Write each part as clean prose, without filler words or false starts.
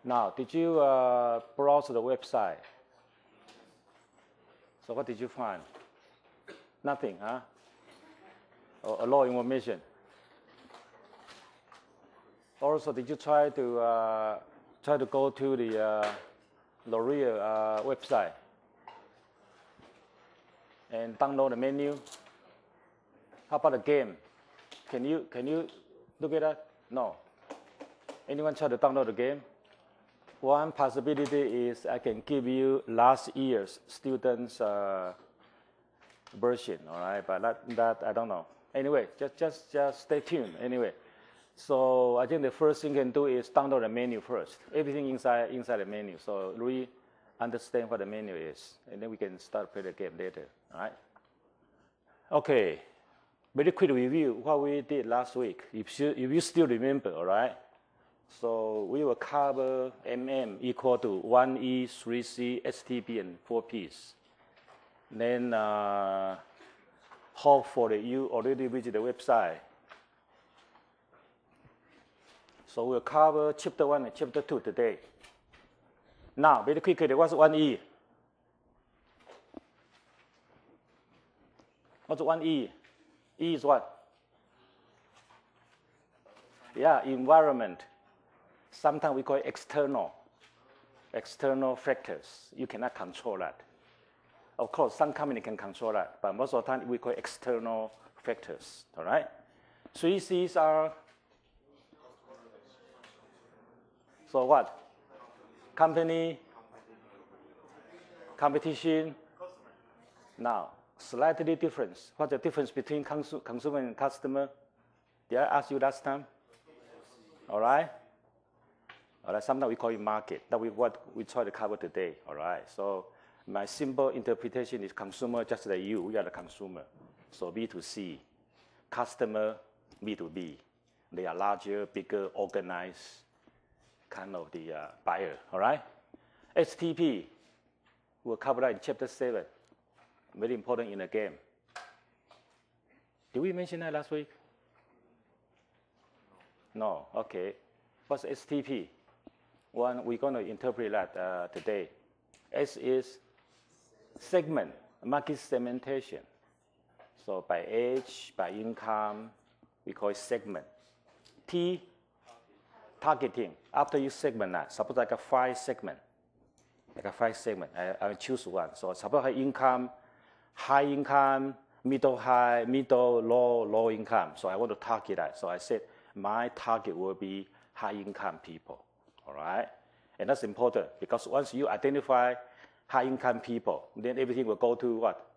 Now, did you browse the website? So what did you find? Nothing, huh? Or a lot of information. Also, did you try to go to the L'Oreal website and download the menu? How about the game? Can you look at that? No. Anyone try to download the game? One possibility is I can give you last year's students' version, all right? But that I don't know. Anyway, just stay tuned. Anyway, so I think the first thing you can do is download the menu first. Everything inside the menu. So really understand what the menu is, and then we can start play the game later. All right? Okay. Very quick review what we did last week. If you still remember, all right? So we will cover equal to 1E, 3C, STP, and 4Ps. Then hopefully you already visit the website. So we'll cover chapter 1 and chapter 2 today. Now, very quickly, what's 1E? What's 1E? E is what? Yeah, environment. Sometimes we call it external factors. You cannot control that. Of course, some company can control that, but most of the time we call it external factors. All right. 3 C's are. So what? Company, competition. Now, slightly difference. What's the difference between consumer and customer? Did I ask you last time? All right. All right. Sometimes we call it market. That's what we try to cover today. All right. So my simple interpretation is consumer just like you. We are the consumer. So B2C, customer B2B. They are larger, bigger, organized kind of the buyer. All right. STP. We'll cover that in chapter 7. Very important in the game. Did we mention that last week? No. Okay. What's STP? One, we're going to interpret that today. S is segment, market segmentation. So by age, by income, we call it segment. T, targeting. After you segment that, suppose like a 5 segment. I choose one. So suppose high income, middle high, middle low income. So I want to target that. So I said my target will be high income people. All right? And that's important because once you identify high income people, then everything will go to what?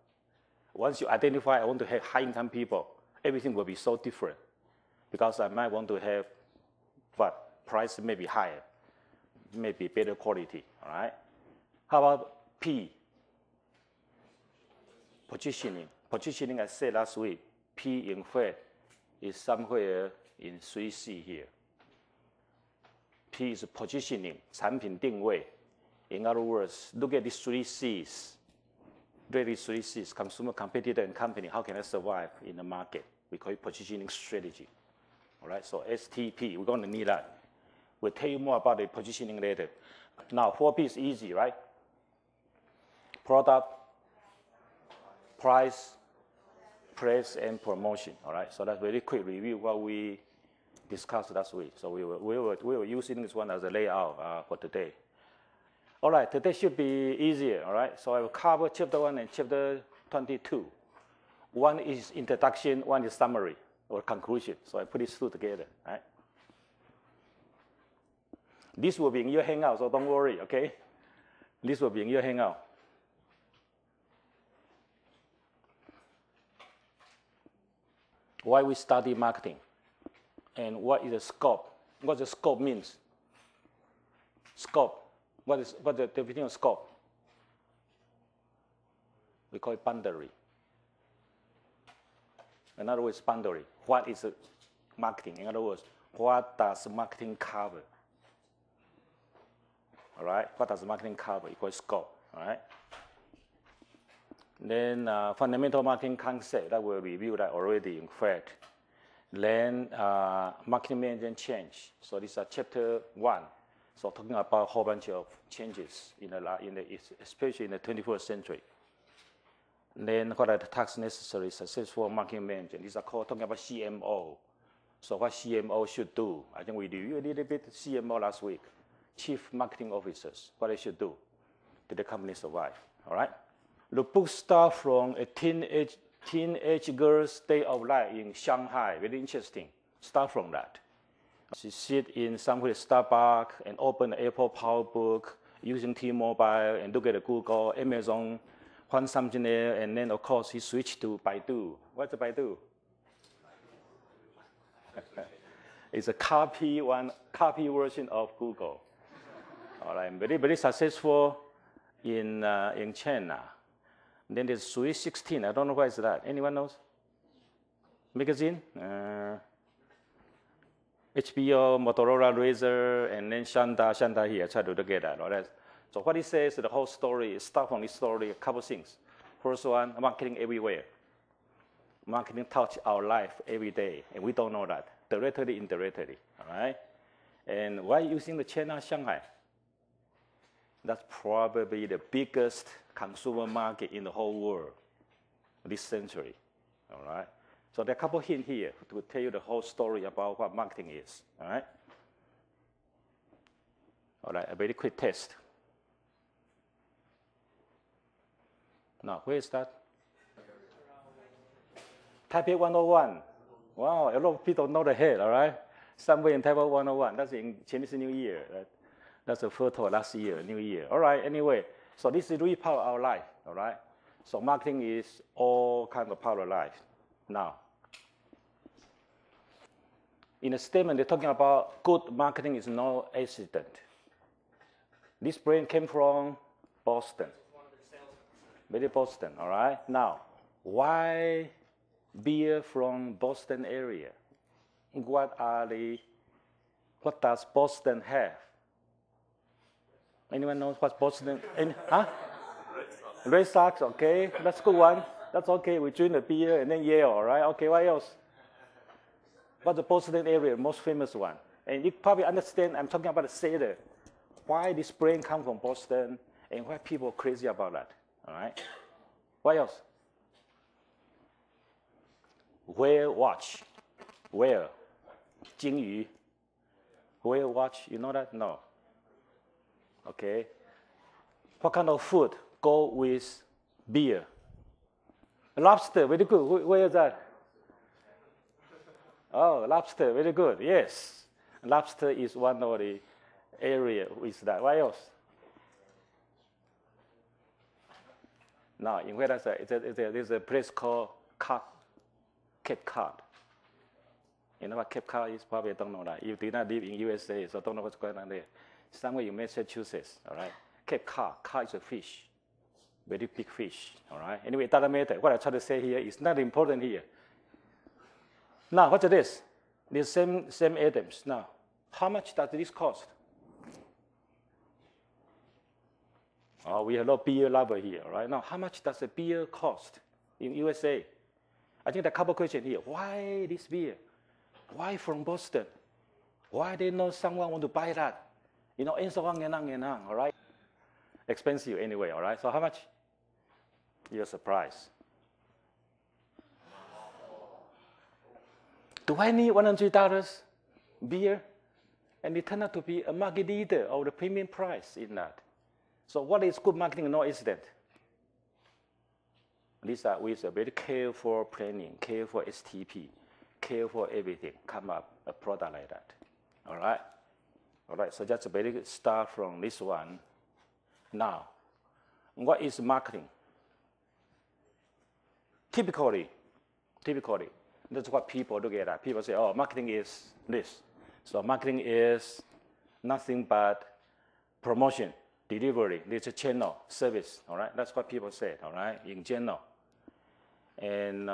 Once you identify I want to have high income people, everything will be so different because I might want to have what? Price may be higher, maybe better quality. All right? How about P? Positioning. Positioning, I said last week, P in fact is somewhere in 3C here. P is positioning, 产品定位. In other words, look at these 3 C's. Really 3 C's, consumer, competitor, and company. How can I survive in the market? We call it positioning strategy. All right, so STP, we're going to need that. We'll tell you more about the positioning later. Now, 4P is easy, right? Product, price, place, and promotion. All right, so that's a very quick review what we discussed last week. So we were using this one as a layout for today. All right, today should be easier. All right, so I will cover chapter 1 and chapter 22. One is introduction, one is summary or conclusion. So I put these two together. All right. This will be in your hangout, so don't worry. Okay, this will be in your hangout. Why we study marketing, and what is the scope? What the scope means? Scope. What's the definition of scope? We call it boundary. In other words, boundary. What is marketing? In other words, what does marketing cover? All right. What does marketing cover? We call it scope. All right. Then fundamental marketing concept that we'll review that already, in fact. Then marketing management change. So this is chapter 1. So talking about a whole bunch of changes especially in the 21st century. Then what are the tasks necessary successful marketing management? These are called talking about CMO. So what CMO should do? I think we reviewed a little bit CMO last week. Chief Marketing Officers, what they should do to the company survive. All right. The book starts from a teenage girl's day of life in Shanghai. Very interesting. Start from that. She sit in somewhere Starbucks and open the Apple PowerBook using T-Mobile and look at the Google, Amazon, find something there, and then of course he switched to Baidu. What's the Baidu? It's a copy version of Google. All right, very successful in China. Then there's Sui 16. I don't know what is that. Anyone knows? Magazine. HBO, Motorola, Razr, and then Shanda here. Try to get that. All right. So what he says, the whole story, start from this story, a couple things. First one, marketing everywhere. Marketing touch our life every day, and we don't know that, directly, indirectly. All right. And why using the China, Shanghai? That's probably the biggest consumer market in the whole world this century. All right. So there are a couple hints here to tell you the whole story about what marketing is. All right. All right. A very quick test. Now, where is that? Taipei 101. Wow, a lot of people know the head. All right. Somewhere in Taipei 101. That's in Chinese New Year. Right? That's a photo last year, New Year. All right, anyway, so this is really part of our life, all right? So marketing is all kind of part of life. Now, in a statement, they're talking about good marketing is no accident. This brand came from Boston. Very Boston, all right? Now, why beer from Boston area? What does Boston have? Anyone knows what's Boston? Red Sox, okay. That's a good one. That's okay. We drink the beer and then Yale, all right? Okay, what else? What's the Boston area, most famous one? And you probably understand I'm talking about the sailor. Why this brand come from Boston and why people are crazy about that, all right? What else? Whale watch. Whale. 鲸鱼. Whale watch, you know that? No. Okay. What kind of food go with beer? Lobster, very good. Where is that? Oh, lobster, very good. Yes. Lobster is one of the area with that. What else? Now, in where there's a place called Cape Cod. You know what Cape Cod is? Probably don't know that. You do not live in USA, so don't know what's going on there. Somewhere in Massachusetts, all right? Cape Cod. Cod is a fish. Very big fish, all right? Anyway, it doesn't matter. What I try to say here is not important here. Now, what's this? The same items. Now, how much does this cost? Oh, we have a lot of beer lover here, right? Now, how much does a beer cost in USA? I think there are a couple questions here. Why this beer? Why from Boston? Why they know someone want to buy that? You know, and so on and on and on, all right? Expensive anyway, all right? So how much? You're surprised. Do I need $100 beer? And it turned out to be a market leader of the premium price in that. So what is good marketing? No incident. These are with a very careful planning, careful STP, careful everything, come up a product like that. All right? All right, so just a very good start from this one. Now, what is marketing? Typically, that's what people look at. People say, oh, marketing is this. So marketing is nothing but promotion, delivery. It's a channel, service, all right? That's what people say, all right, in general. And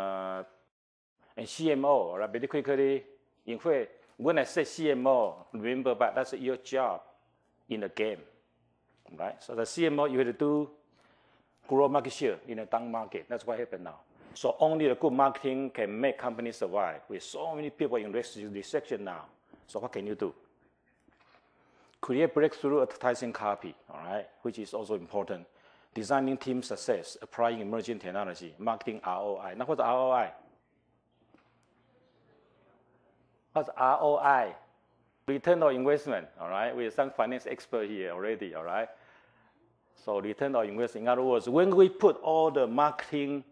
CMO, all right, very quickly, in fact, when I say CMO, remember, but that's your job in the game, right? So the CMO, you have to do grow market share in a down market. That's what happened now. So only the good marketing can make companies survive with so many people in recession now. So what can you do? Create breakthrough advertising copy, all right, which is also important. Designing team success, applying emerging technology, marketing ROI. Now, what's ROI? What's ROI? Return on investment, all right? We have some finance expert here already, all right? So return on investment, in other words, when we put all the marketing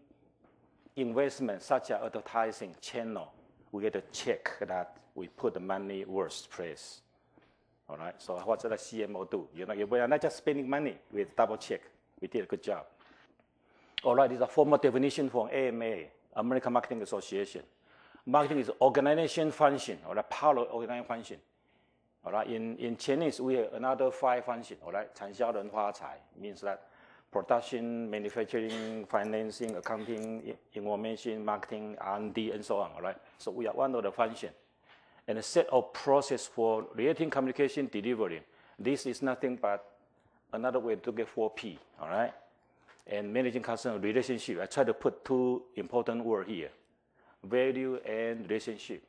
investment, such as advertising channel, we get to check that we put the money worst place. All right, so what does the CMO do? You know, we are not just spending money, we double check. We did a good job. All right, this is a formal definition from AMA, American Marketing Association. Marketing is organization function, or a part of organization function. All right, in Chinese, we have another 5 functions. All right, 产销人发财 means that production, manufacturing, financing, accounting, information, marketing, R&D, and so on. All right, so we are one of the functions. And a set of process for relating communication delivery. This is nothing but another way to get 4P, all right? And managing customer relationship. I try to put 2 important words here, value and relationship,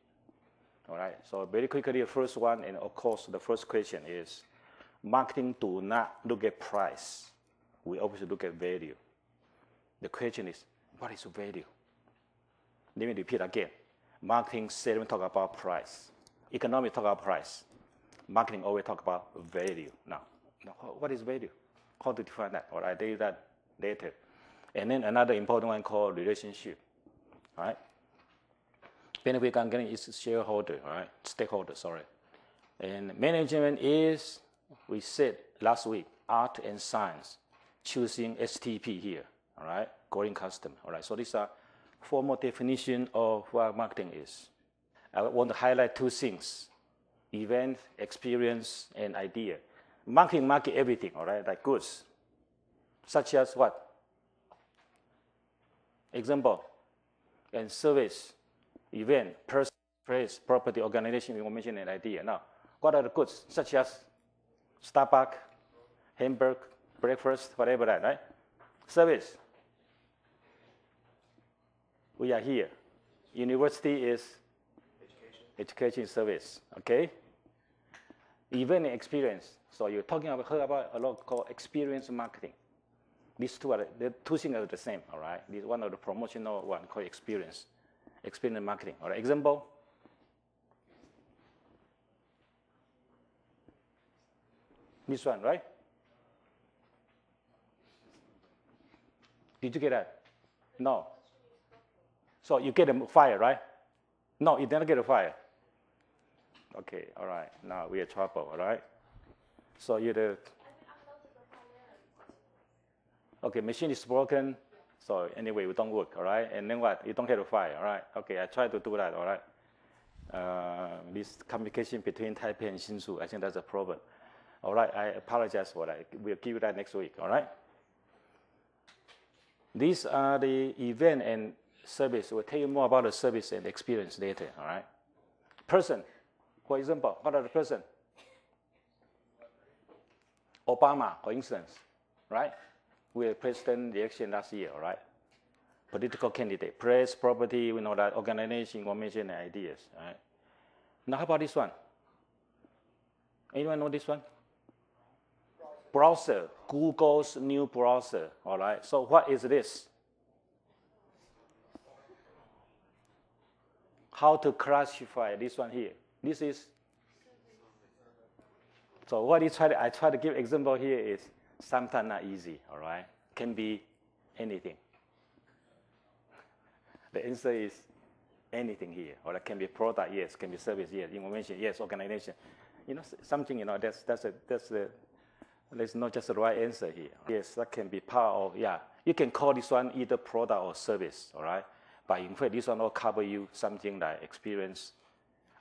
all right? So very quickly, the first one, and of course, the first question is, marketing do not look at price. We always look at value. The question is, what is value? Let me repeat again. Marketing seldom talk about price. Economics talk about price. Marketing always talk about value. Now, what is value? How to define that? All right, I'll do that later. And then another important one called relationship. All right. Benefit I'm getting is shareholder. All right, stakeholder. Sorry. And management is, we said last week, art and science. Choosing STP here. All right, growing customer. All right. So these are formal definition of what marketing is. I want to highlight 2 things: event, experience, and idea. Marketing market everything, all right, like goods, such as what? Example, and service, event, person, place, property, organization, information, and idea. Now, what are the goods, such as Starbucks, hamburger, breakfast, whatever that, right? Service. We are here. University is education service, okay? Event and experience. So you're talking about, heard about a lot called experience marketing. These 2 are the 2 things are the same, all right? This is one of the promotional one called experience marketing. All right, example. This one, right? Did you get that? No. So you get a fire, right? No, you didn't get a fire. Okay, all right. Now we are trouble, all right? So you the okay, machine is broken. So anyway, we don't work, all right? And then what? You don't get a fire, all right? Okay, I try to do that, all right? This communication between Taipei and Hsinchu, I think that's a problem. All right, I apologize for that. We'll give you that next week, all right? These are the event and service. We'll tell you more about the service and experience later, all right? Person, for example, what are the person? Obama, for instance, right? We had president election last year, all right? Political candidate, press, property, we know that, organization, information, and ideas, all right? Now, how about this one? Anyone know this one? Browser, Google's new browser, all right? So what is this? How to classify this one here? This is, so what I try to give example here is sometimes not easy, all right? Can be anything. The answer is anything here, or it can be product, yes, can be service, yes, information, yes, organization. You know, something, you know, there's not just the right answer here. Yes, that can be part of, yeah. You can call this one either product or service, all right? But in fact, this one will cover you something like experience,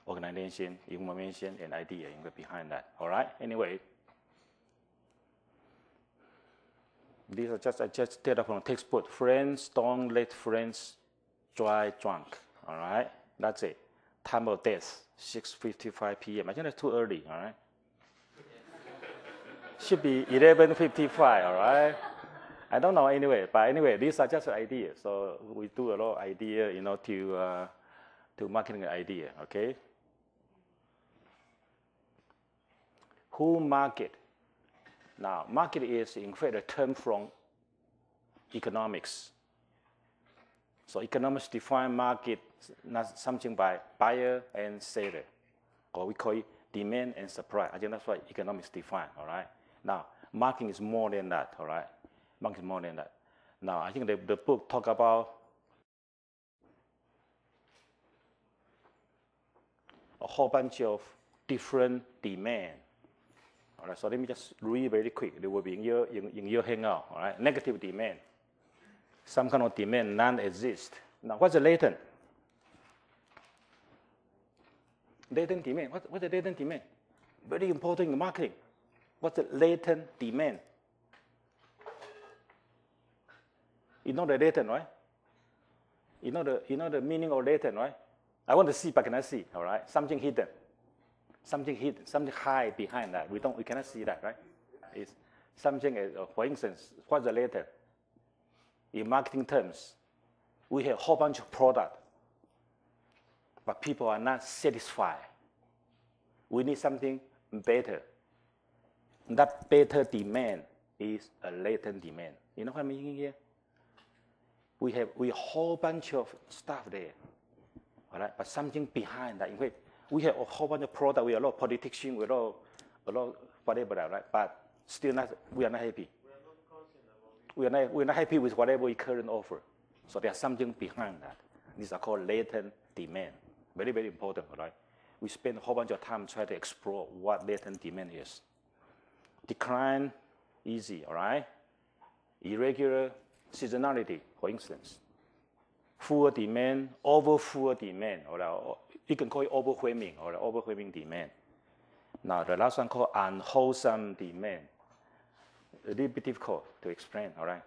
organization, information, and idea behind that, all right? Anyway, these are just, I just data from textbook. Friends don't let friends drive drunk, all right? That's it. Time of death, 6:55 p.m. I think that's too early, all right? Should be 11:55, all right? I don't know anyway, but anyway, these are just ideas. So we do a lot of idea, you know, to marketing idea, okay? Who market? Now, market is in fact a term from economics. So economics define market not something by buyer and seller, or we call it demand and supply. I think that's what economics define, all right? Now, marketing is more than that, all right? Marketing is more than that. Now, I think the book talk about a whole bunch of different demand. All right, so let me just read very quick. They will be in your hangout, all right? Negative demand. Some kind of demand non-exist. Now, what's the latent? Latent demand. What's the latent demand? Very important in marketing. What's the latent demand? You know the latent, right? You know the meaning of latent, right? I want to see, but cannot see. All right, something hidden, something hide behind that. We cannot see that, right? It's something. For instance, what's the latent? In marketing terms, we have a whole bunch of product, but people are not satisfied. We need something better. That better demand is a latent demand. You know what I mean here? We have a whole bunch of stuff there, all right? But something behind that. In fact, we have a whole bunch of product. We have a lot of politics, we have a lot whatever, right? But still, we are not happy. We're not happy with whatever we currently offer. So there's something behind that. These are called latent demand. Very, very important, all right? We spend a whole bunch of time trying to explore what latent demand is. Decline, easy, all right? Irregular seasonality, for instance. Full demand, over full demand, or you can call it overwhelming, or overwhelming demand. Now, the last one called unwholesome demand. A little bit difficult to explain, all right?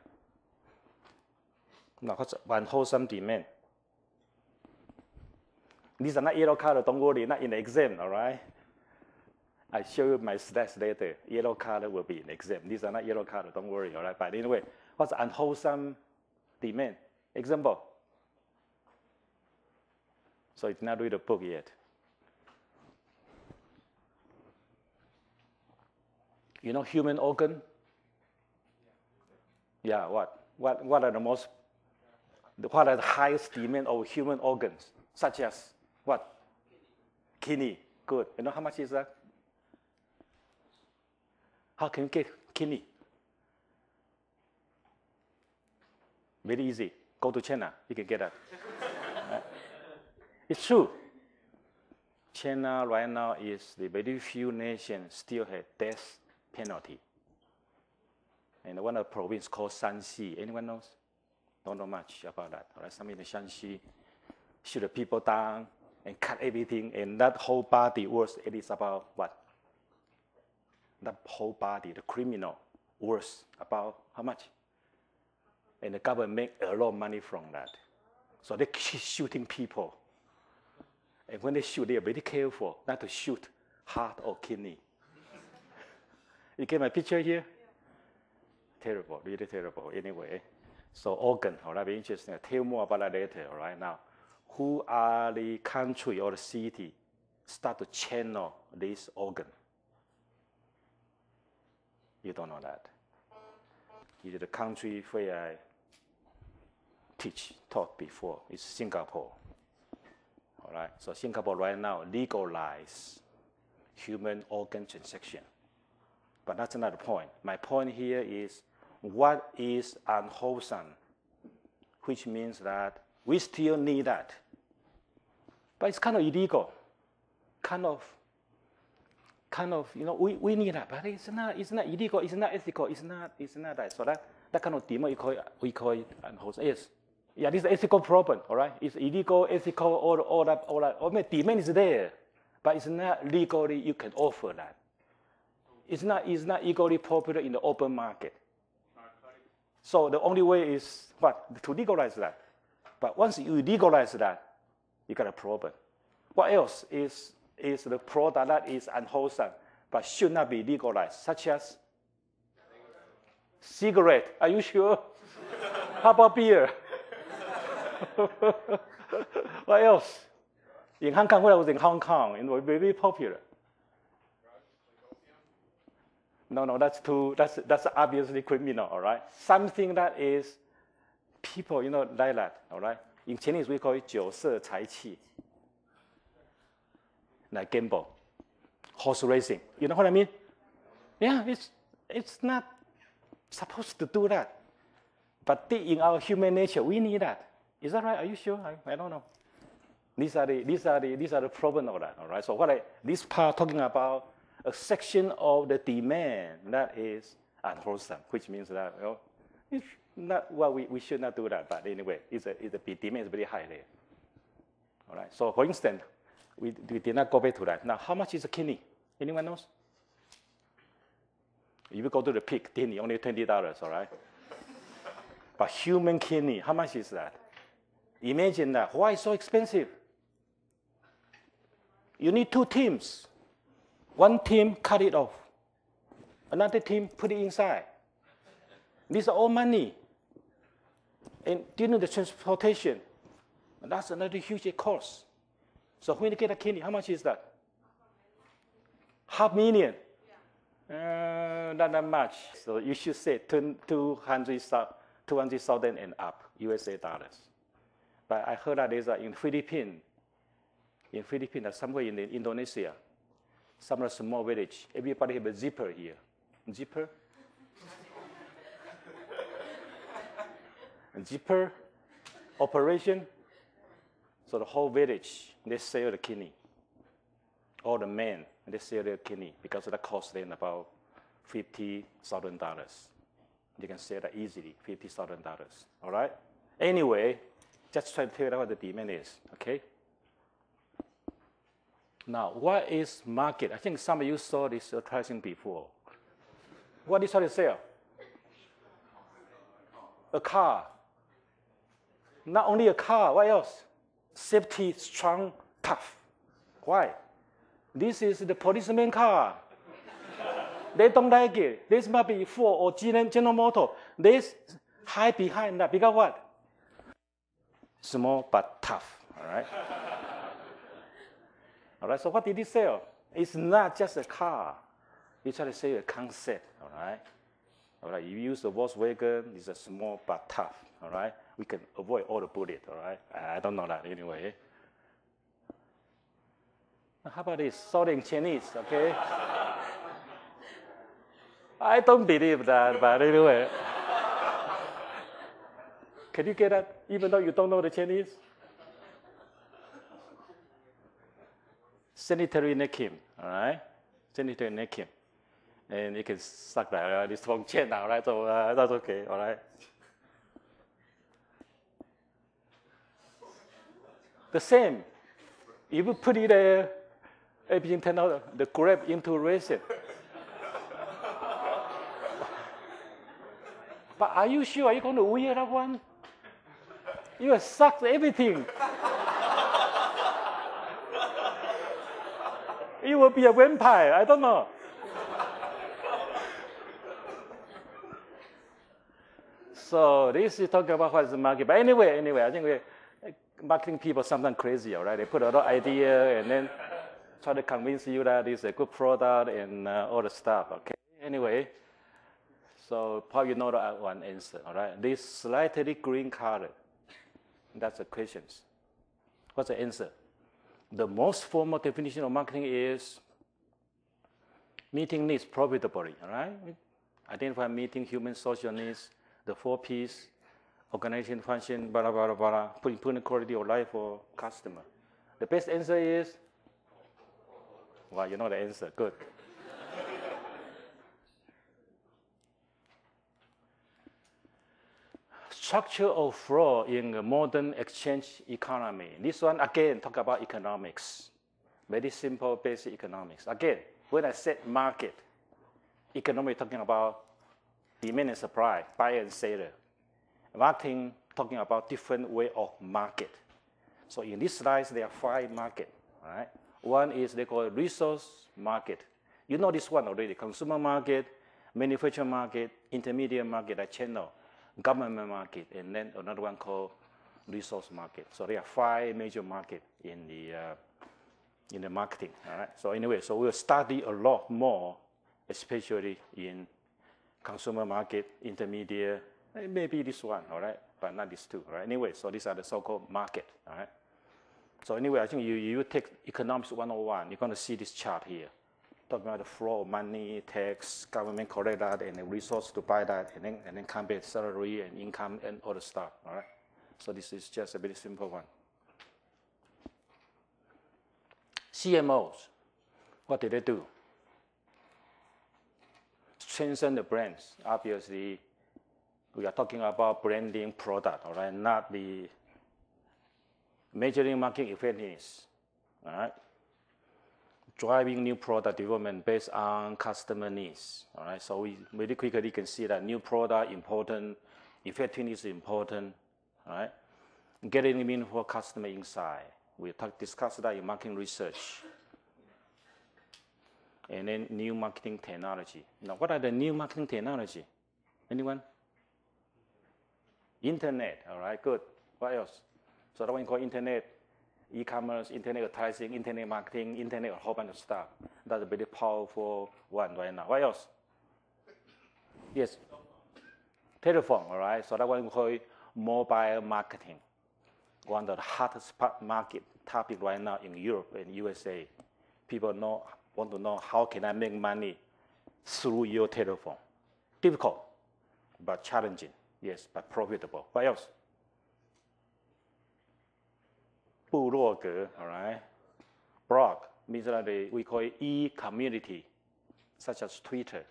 Now, what's unwholesome demand? These are not yellow color, don't worry, not in the exam, all right? I show you my stats later. Yellow color will be in the exam. These are not yellow color, don't worry, all right? But anyway, what's unwholesome demand? Example. So it's not read the book yet. You know human organ? Yeah, what are the highest demand of human organs? Such as what? Kidney. Good. You know how much is that? How can you get kidney? Very easy. Go to China. You can get that. It's true. China right now is the very few nations still have death penalty. And one of the provinces called Shanxi. Anyone knows? Don't know much about that. All right, some in the Shanxi shoot the people down and cut everything, and that whole body worth it is about what? That whole body, the criminal, worth about how much? And the government make a lot of money from that. So they keep shooting people. And when they shoot, they are very careful not to shoot heart or kidney. You get my picture here? Terrible, really terrible. Anyway, so organ, all right, very interesting. I'll tell you more about that later, all right? Now, who are the country or the city start to channel this organ? You don't know that. It is the country where I taught before. It's Singapore. All right, so Singapore right now legalize human organ transaction. But that's another point. My point here is what is unwholesome, which means that we still need that. But it's kind of illegal, kind of, you know, we need that, but it's not illegal, it's not ethical, it's not that. So that kind of demand we call it unwholesome. Yes. Yeah, this is an ethical problem, all right? It's illegal, ethical, all that. I mean, demand is there, but it's not legally you can offer that. It's not equally popular in the open market. So the only way is what? To legalize that. But once you legalize that, you got a problem. What else is the product that is unwholesome but should not be legalized, such as cigarette? Are you sure? How about beer? What else? In Hong Kong, when I was in Hong Kong, it was very popular. No, that's obviously criminal, all right? Something that is people, like that, all right? In Chinese, we call it 酒色财气, like gamble, horse racing. You know what I mean? Yeah, it's not supposed to do that. But in our human nature, we need that. Is that right? Are you sure? I don't know. These are the problem of that, all right? So this part talking about a section of the demand that is unwholesome, which means that, it's not, we should not do that. But anyway, the demand is very high there. All right. So for instance, we did not go back to that. Now, how much is a kidney? Anyone knows? If you go to the pig kidney, only $20, all right? But human kidney, how much is that? Imagine that. Why is so expensive? You need 2 teams. One team cut it off. Another team put it inside. These are all money. And during the transportation, that's another huge cost. So when you get a kidney, how much is that? $500,000. Not that much. So you should say 200,000 and up, USA dollars. But I heard that there's in Philippines, somewhere in Indonesia, some small village, everybody have a zipper here. Zipper? Zipper operation. So the whole village, they sell the kidney. All the men, they sell their kidney because that costs them about $50,000. You can sell that easily, $50,000. All right? Anyway, just try to figure out what the demand is, okay? Now, what is market? I think some of you saw this advertising before. What is it sell? A car. Not only a car, what else? Safety, strong, tough. Why? This is the policeman car. They don't like it. This might be Ford or General Motors. They hide behind that because what? Small but tough, all right? All right, so what did he sell? It's not just a car. He tried to sell a concept, all right? All right, you use the Volkswagen, it's a small but tough, all right? We can avoid all the bullet, all right? I don't know that anyway. How about this? Sold in Chinese, okay? I don't believe that, but anyway. Can you get that even though you don't know the Chinese? Sanitary napkin, all right? Sanitary napkin. And you can suck that. This from China, all right? So that's okay, all right? The same. If you put it there, everything turns out the grape into resin. But are you sure? Are you going to wear that one? You have sucked everything. You will be a vampire. I don't know. So this is talking about what is the market. But anyway, I think marketing people sometimes crazy, all right? They put a lot of idea and then try to convince you that it's a good product and all the stuff, okay? Anyway, so probably you know that one answer, all right? This slightly green color, that's the questions. What's the answer? The most formal definition of marketing is meeting needs profitably, all right? Identify meeting human social needs, the 4 Ps, organization, function, blah, blah, blah, blah, improving quality of life for customer. The best answer is, well, you know the answer, good. Structure of flow in a modern exchange economy. This one, again, talk about economics. Very simple, basic economics. Again, when I said market, economics talking about demand and supply, buyer and seller. Marketing talking about different way of market. So in this slide, there are 5 markets. All right? One is they call it resource market. You know this one already: consumer market, manufacturing market, intermediate market, like channel, government market, and then another one called resource market. So there are 5 major markets in the marketing. All right. So anyway, so we'll study a lot more especially in consumer market, intermediate, maybe this one, all right, but not these two, all right? Anyway, so these are the so-called market, all right? So anyway, I think you take Economics 101, you're going to see this chart here. Talking about the flow of money, tax, government collect that, and the resource to buy that, and then compare salary and income and other stuff, all right? So this is just a very simple one. CMOs, what did they do? Strengthen the brands. Obviously, we are talking about branding product, all right, not the measuring market effectiveness, all right? Driving new product development based on customer needs, all right? So we very quickly can see that new product important, effectiveness is important, all right? Getting meaningful customer insight. We discussed that in marketing research. And then new marketing technology. Now, what are the new marketing technology? Anyone? Internet, all right, good. What else? So that one called internet, e-commerce, internet advertising, internet marketing, internet, a whole bunch of stuff. That's a very powerful one right now. What else? Yes. Telephone, all right. So that one we call mobile marketing. One of the hottest market topic right now in Europe and USA. People want to know how can I make money through your telephone. Difficult, but challenging. Yes, but profitable. What else? 部落格, all right. Blog means that we call it e-community, such as Twitter,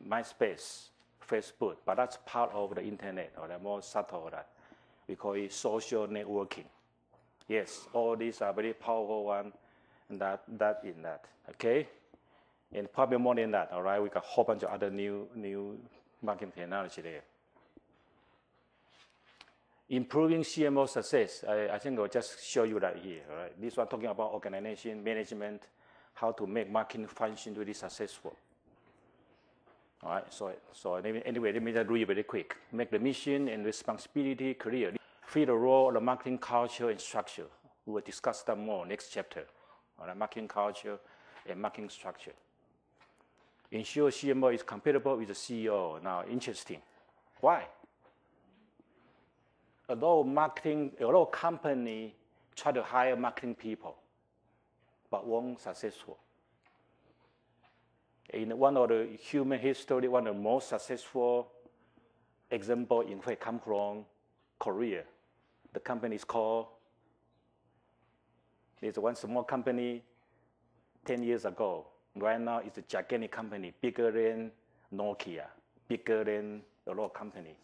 MySpace, Facebook, but that's part of the internet, or the more subtle that. We call it social networking. Yes, all these are very powerful ones, and that, okay? And probably more than that, all right? We got a whole bunch of other new marketing technology there. Improving CMO success. I think I'll just show you that here, all right? This one talking about organization, management, how to make marketing function really successful. All right, so anyway, let me just read very quick. Make the mission and responsibility clear. Fit the role of the marketing culture and structure. We will discuss that more next chapter. All right, marketing culture and marketing structure. Ensure CMO is compatible with the CEO. Now, interesting. Why? Although company try to hire marketing people, but won't successful. In one of the human history, one of the most successful example, in fact, come from Korea. The company is called, there's one small company 10 years ago. Right now, it's a gigantic company, bigger than Nokia, bigger than a lot of companies.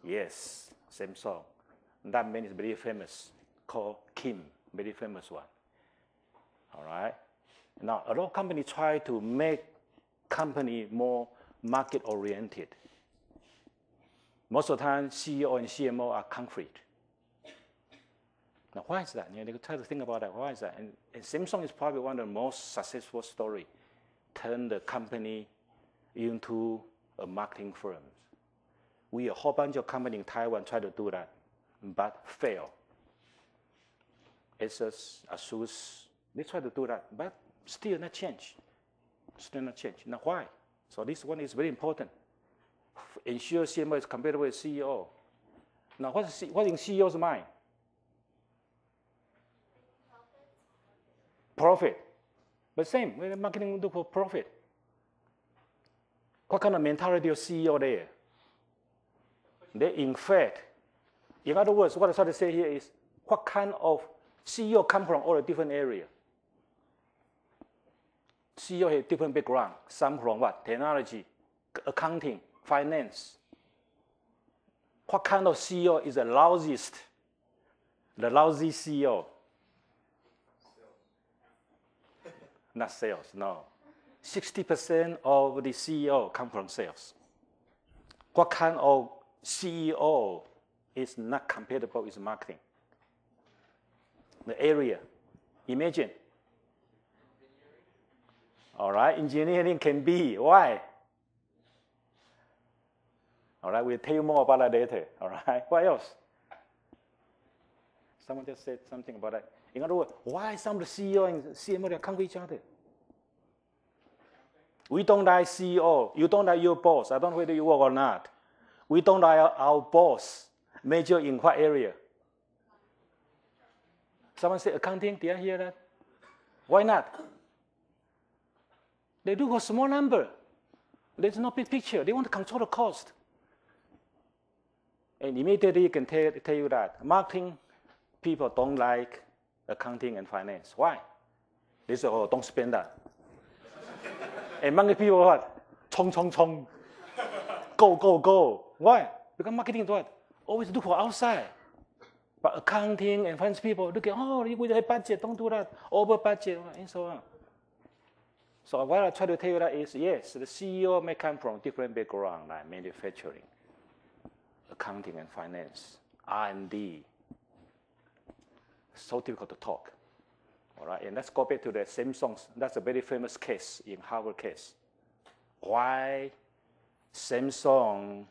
Yes, Samsung. That man is very famous, called Kim, very famous one. All right. Now, a lot of companies try to make company more market-oriented. Most of the time, CEO and CMO are conflict. Now, why is that? You try to think about that. Why is that? And Samsung is probably one of the most successful stories. Turn the company into a marketing firm. We a whole bunch of companies in Taiwan try to do that, but fail. ASUS, they try to do that, but still not change. Still not change. Now, why? So this one is very important. Ensure CMO is compatible with CEO. Now, what's in CEO's mind? Profit. But same, when marketing look for profit. What kind of mentality of CEO there? They in fact, in other words, what I try to say here is, what kind of CEO come from all the different areas? CEO has different background. Some from what? Technology, accounting, finance. What kind of CEO is the lousiest? The lousy CEO? Not sales, no. 60% of the CEO come from sales. What kind of CEO is not compatible with marketing? The area. Imagine. All right, engineering can be. Why? All right, we'll tell you more about that later. All right, what else? Someone just said something about that. In other words, why some of the CEO and CMO they come with each other? We don't like CEO. You don't like your boss. I don't know whether you work or not. We don't like our boss. Major in what area? Someone say accounting. Did I hear that? Why not? They do a small number. There's no big picture. They want to control the cost. And immediately you can tell you that marketing people don't like accounting and finance. Why? They say, oh, don't spend that. And marketing people what? Chong, chong, chong. Go, go, go. Why? Because marketing is what? Always look for outside. But accounting and finance people look at, oh, we have budget, don't do that. Over budget, and so on. So what I try to tell you that is, yes, the CEO may come from different background, like manufacturing, accounting and finance, R&D. So difficult to talk. All right, and let's go back to the Samsung. That's a very famous case in Harvard case. Why Samsung,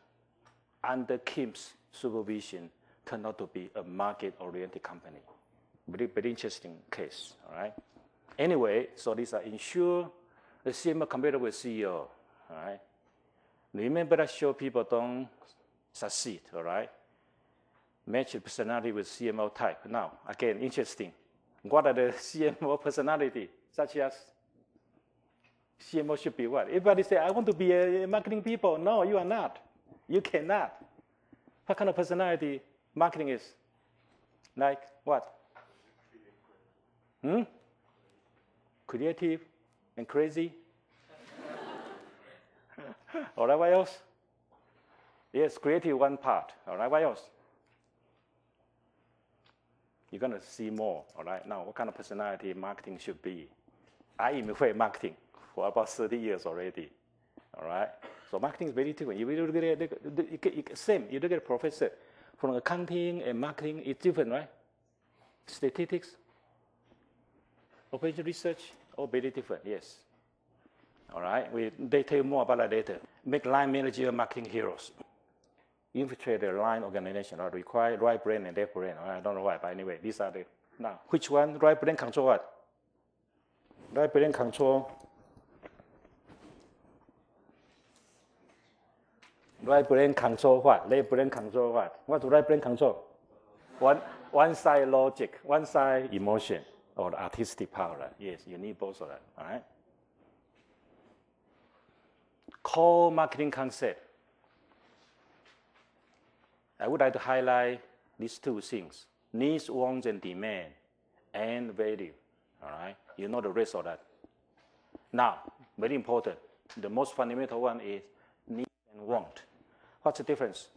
under Kim's supervision, turned out to be a market-oriented company. Very, very interesting case. All right. Anyway, so these are ensure the CMO compared with CEO. All right. Remember that show people don't succeed. All right. Match the personality with CMO type. Now, again, interesting. What are the CMO personality? Such as CMO should be what? Everybody say, I want to be a marketing people. No, you are not. You cannot. What kind of personality marketing is? Like what? Creative and crazy? All right, what else? Yes, creative one part. All right, what else? You're going to see more, all right? Now, what kind of personality marketing should be? I imitate marketing for about 30 years already, all right? So marketing is very different. You look at it, same. You look at a professor. From accounting and marketing, it's different, right? Statistics, operation research, all very different, yes. All right, they tell you more about that later. Make line manager marketing heroes. Infiltrate the line organization, or require right brain and left brain. I don't know why, but anyway, these are the, now, which one? Right brain control what? Right brain control. Right brain control what? Left brain control what? What do right brain control? One side logic, one side emotion, or artistic power. Yes, you need both of that, all right? Core marketing concept. I would like to highlight these two things: needs, wants, and demand, and value. All right, you know the rest of that. Now, very important. The most fundamental one is need and want. What's the difference?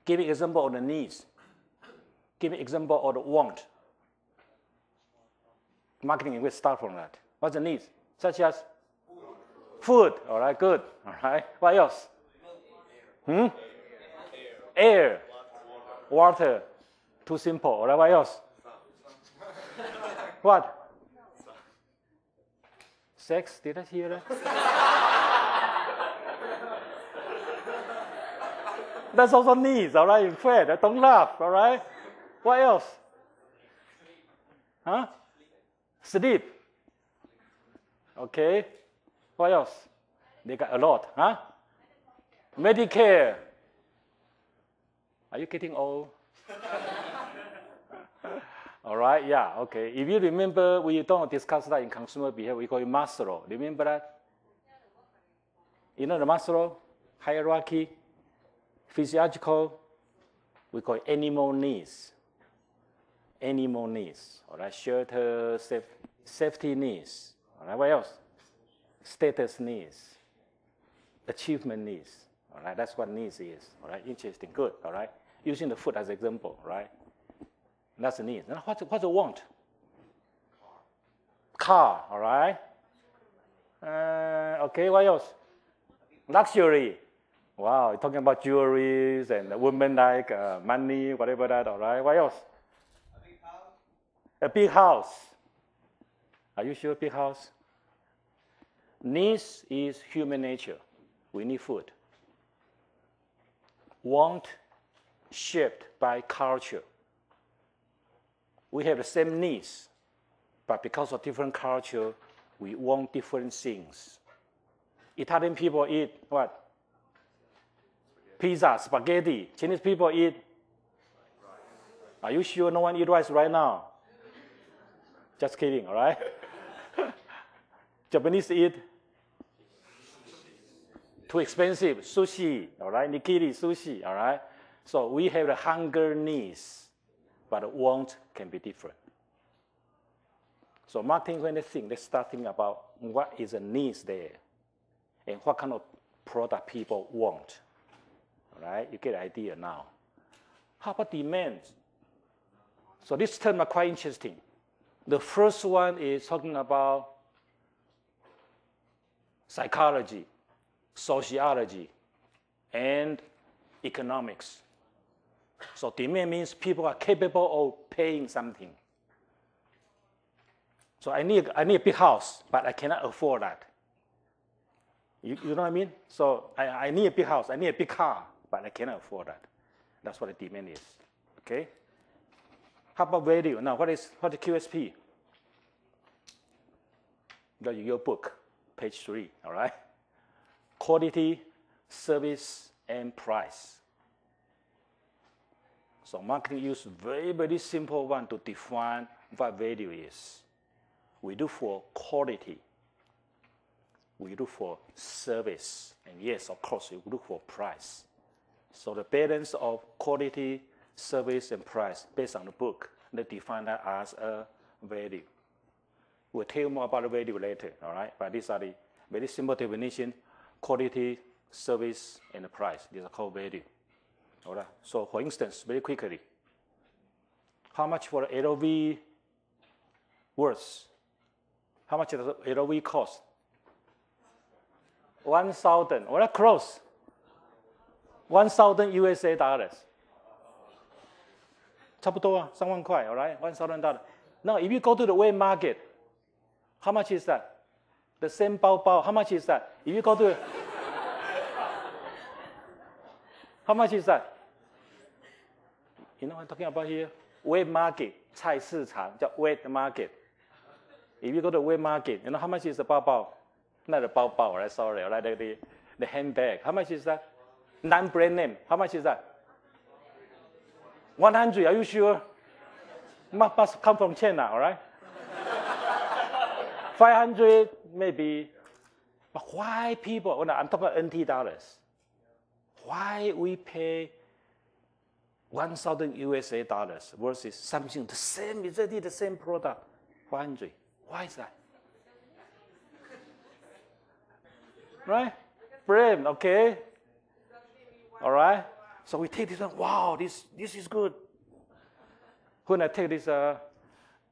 Give me an example of the needs. Give me an example of the want. Marketing will start from that. What's the needs? Such as food. All right, good. All right. What else? Air, water, too simple. All right, what else? What? Sex, did I hear that? That's also needs, all right, in fact, don't laugh, all right? What else? Huh? Sleep. Okay. What else? They got a lot, huh? Medicare. Are you getting old? All right, yeah, okay. If you remember, we don't discuss that in consumer behavior. We call it Maslow. Remember that? You know the Maslow hierarchy, physiological. We call it animal needs. Animal needs. All right, shelter, safety needs. All right, what else? Status needs, achievement needs. All right, that's what needs is. All right, interesting, good. All right. Using the food as an example, right? That's the need. Now, what's the want? Car, all right? Okay, what else? Luxury. Wow, you're talking about jewelries and women like money, whatever that, all right? What else? A big house. A big house. Are you sure big house? Needs is human nature. We need food. Want shaped by culture. We have the same needs, but because of different culture, We want different things. Italian people eat what? Pizza, spaghetti. Chinese people eat. Are you sure no one eats rice right now? Just kidding, all right? Japanese eat too expensive, sushi, all right? Nikiri, sushi, all right? So we have the hunger needs, but the want can be different. So marketing, when they think, they start thinking about what is the needs there and what kind of product people want, all right? You get the idea now. How about demand? So this term are quite interesting. The first one is talking about psychology, sociology, and economics. So demand means people are capable of paying something. So I need a big house, but I cannot afford that. You know what I mean? So I need a big house, I need a big car, but I cannot afford that. That's what the demand is. Okay? How about value? Now, what is QSP? Got your book, page 3, all right? Quality, service, and price. So marketing use very, very simple one to define what value is. We do for quality. We do for service. And yes, of course, we look for price. So the balance of quality, service, and price based on the book, they define that as a value. We'll tell you more about the value later, all right? But these are the very simple definition: quality, service, and the price. These are called value. All right. So for instance, very quickly, how much for the LV worth? How much does the LV cost? 1,000. Or that close. 1,000 USA dollars. 差不多啊，3万块, all right? $1,000. Now, if you go to the wet market, how much is that? The same bao, how much is that? If you go to, how much is that? You know what I'm talking about here? Wet market, 菜市场叫 wet market. If you go to the wet market, you know how much is the bao? Not the bao, right? Sorry, right? The handbag. How much is that? Non-brand name. How much is that? 100. Are you sure? Must come from China, all right? 500 maybe. But why people? Oh, no, I'm talking about NT dollars. Why we pay 1,000 USA dollars versus something the same, exactly the same product, 500? Why is that? Right? Brand, okay. All right. So we take this one. Wow, this is good. When I take this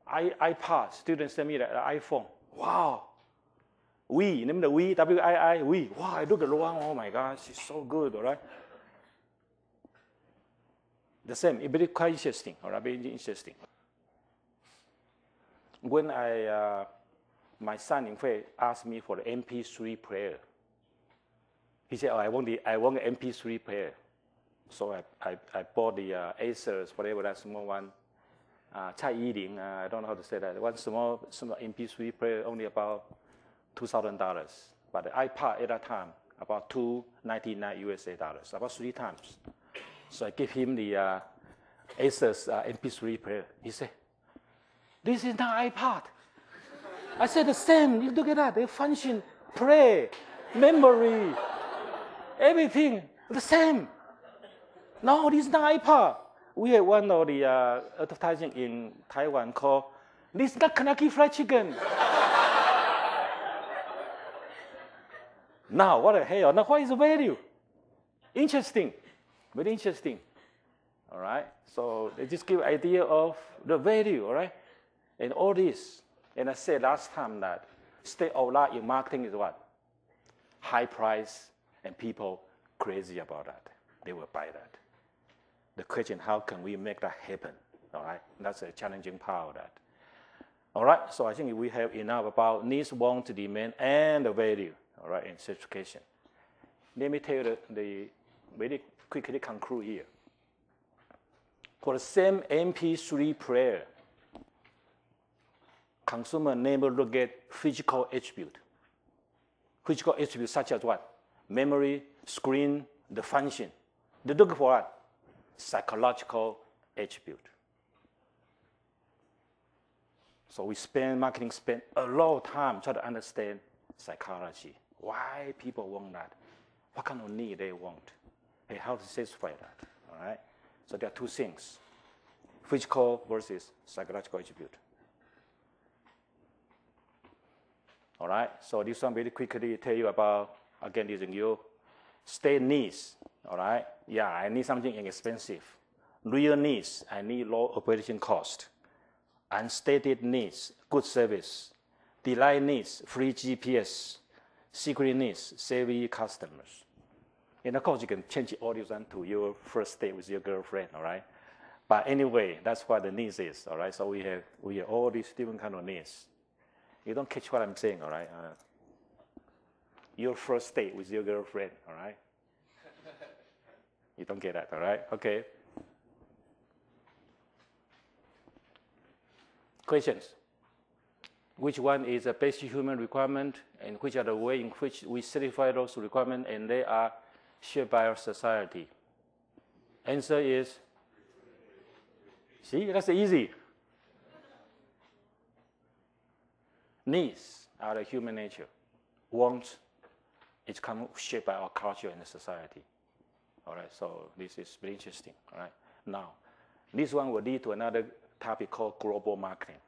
iPad, students send me the iPhone. Wow. Remember the we, W-I-I, we. Wow, I look at the one. Oh my gosh, it's so good. All right. The same. It's very quite interesting. All right, very interesting. When my son in fact asked me for the MP3 player. He said, "Oh, I want an MP3 player." So I bought the Acer's, whatever that small one. Cai Yiling, I don't know how to say that. One small MP3 player, only about $2,000. But the iPad at that time, about $299 USA, about 3 times. So I gave him the Acer's MP3 player. He said, "This is not iPad." I said, "The same. You look at that. They function, play, memory, everything, the same." No, this is not iPad. We had one of the advertising in Taiwan called, "This is not Kentucky Fried Chicken." Now, what the hell? Now, what is the value? Interesting. Very interesting. All right? So they just give an idea of the value, all right? And all this. And I said last time that state of art in marketing is what? High price, and people crazy about that. They will buy that. The question, how can we make that happen? All right? That's a challenging part of that. All right? So I think we have enough about needs, want, demand, and the value, all right, in certification. Let me tell you the very quickly conclude here. For the same MP3 player, Consumer never look at physical attribute. Physical attributes such as what? Memory, screen, the function. They look for what? Psychological attribute. So marketing spend a lot of time trying to understand psychology. Why people want that? What kind of need they want? And how to satisfy that, all right? So there are two things, physical versus psychological attribute. All right, so this one very quickly tell you about, again, using your state needs, all right? Yeah, I need something inexpensive. Real needs, I need low operation cost. Unstated needs, good service. Delight needs, free GPS. Secret needs, savvy customers. And of course, you can change all these one to your first date with your girlfriend, all right? But anyway, that's what the needs is, all right? So we have all these different kind of needs. You don't catch what I'm saying, all right? Your first date with your girlfriend, all right? You don't get that, all right? Okay. Questions? Which one is a basic human requirement, and which are the way in which we satisfy those requirements, and they are shared by our society? Answer is, see, that's easy. Needs are the human nature. Wants, it's shaped by our culture and the society. All right, so this is very interesting. All right, now, this one will lead to another topic called global marketing.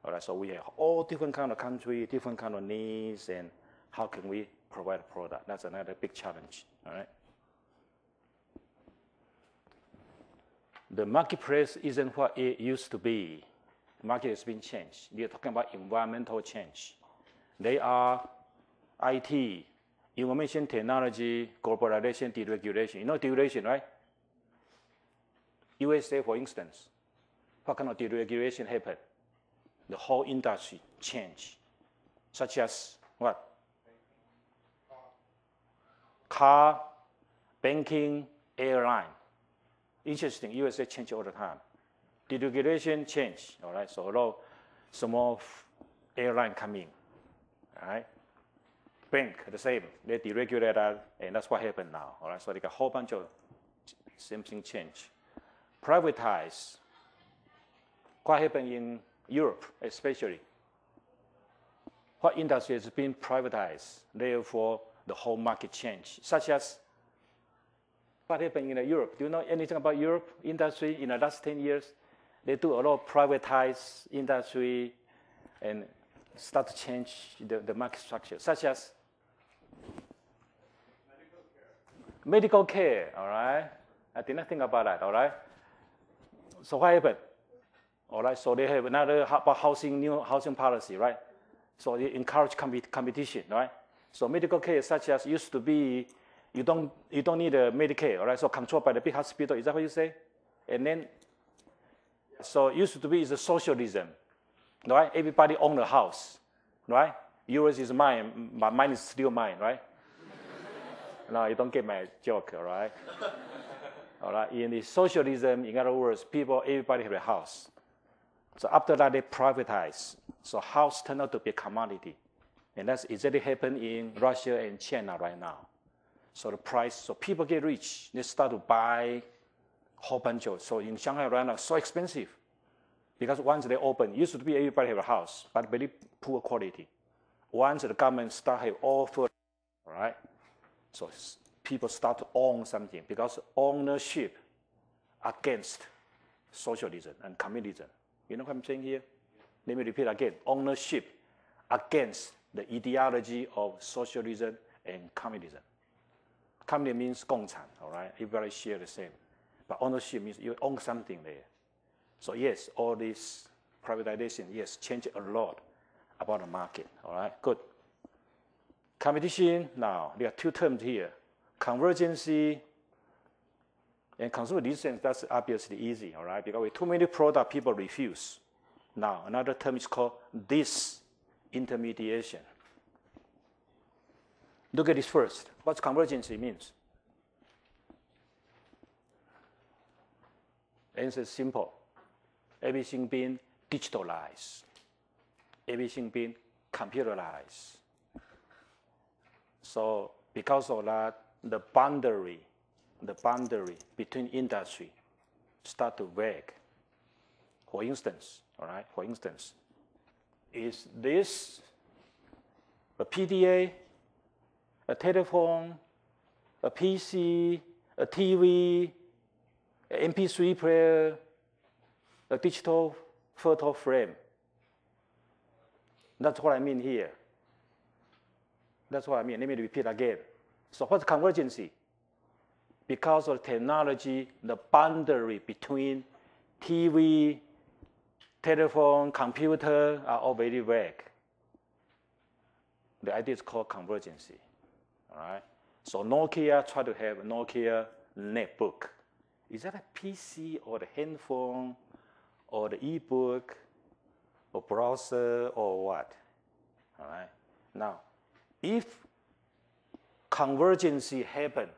All right, so we have all different kind of country, different kind of needs, and how can we provide a product? That's another big challenge. All right. The marketplace isn't what it used to be. The market has been changed. We are talking about environmental change. They are IT, information technology, globalization, deregulation. You know deregulation, right? USA, for instance, what kind of deregulation happened? The whole industry changed, such as what? Car, banking, airline. Interesting, USA change all the time. Deregulation change, all right? So a lot small airline come in, all right? Bank, the same, they deregulate that, and that's what happened now, all right? So like a whole bunch of same thing change. Privatize. What happened in Europe, especially? What industry has been privatized? Therefore, the whole market changed, such as what happened in Europe. Do you know anything about Europe industry in the last 10 years? They do a lot of privatized industry and start to change the market structure, such as medical care, all right? I did not think about that, all right? So what happened? All right, so they have another about new housing policy, right? So they encourage competition, right? So medical care, such as used to be, you don't need a Medicare, all right? So controlled by the big hospital, is that what you say? And then, so used to be is a socialism, right? Everybody own a house, right? Yours is mine, but mine is still mine, right? No, you don't get my joke, all right? All right, in the socialism, in other words, everybody have a house. So after that, they privatize. So house turned out to be a commodity. And that's exactly happened in Russia and China right now. So the price, so people get rich. They start to buy a whole bunch of, so in Shanghai right now, so expensive. Because once they open, used to be everybody have a house, but very poor quality. Once the government start have offer, all right? So people start to own something because ownership against socialism and communism. You know what I'm saying here? Let me repeat again. Ownership against the ideology of socialism and communism. Communism means 共产, all right? Everybody share the same. But ownership means you own something there. So yes, all this privatization, yes, change a lot about the market, all right? Good. Competition, now, there are two terms here. Convergency and consumer resistance, that's obviously easy, all right? Because with too many products, people refuse. Now, another term is called disintermediation. Look at this first. What convergency means? Answer is simple. Everything being digitalized. Everything being computerized. So because of that, the boundary between industry start to break. For instance, all right, is this a PDA, a telephone, a PC, a TV, an MP3 player, a digital photo frame? That's what I mean here. That's what I mean. Let me repeat again. So what's convergency? Because of technology, the boundary between TV, telephone, computer are all very vague. The idea is called convergency. All right? So Nokia tried to have a Nokia netbook. Is that a PC or the handphone or the e-book or browser or what? All right? Now, if convergency happen,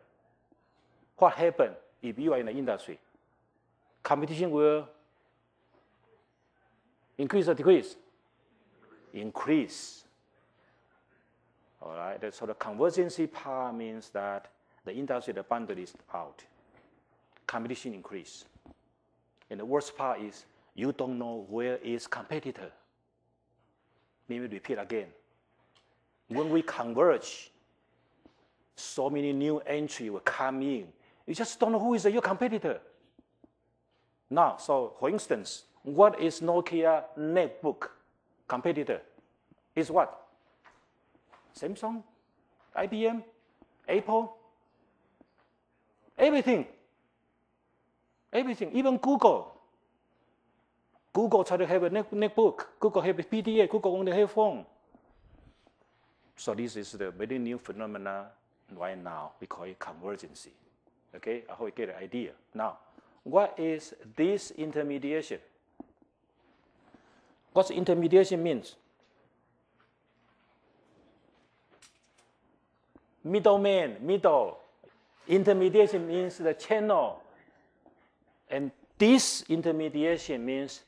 what happen if you are in the industry? Competition will increase or decrease? Increase. All right, so the convergency part means that the industry, the boundary is out. Competition increase. And the worst part is you don't know where is competitor. Let me repeat again. When we converge, so many new entry will come in. You just don't know who is your competitor. Now, so for instance, what is Nokia netbook competitor? Is what? Samsung, IBM, Apple, everything. Everything, even Google. Google try to have a netbook. Google have a PDA. Google only have phone. So this is the very new phenomena right now. We call it convergency. Okay, I hope you get the idea. Now, what is this intermediation? What intermediation means? Middleman, middle. Intermediation means the channel. And this intermediation means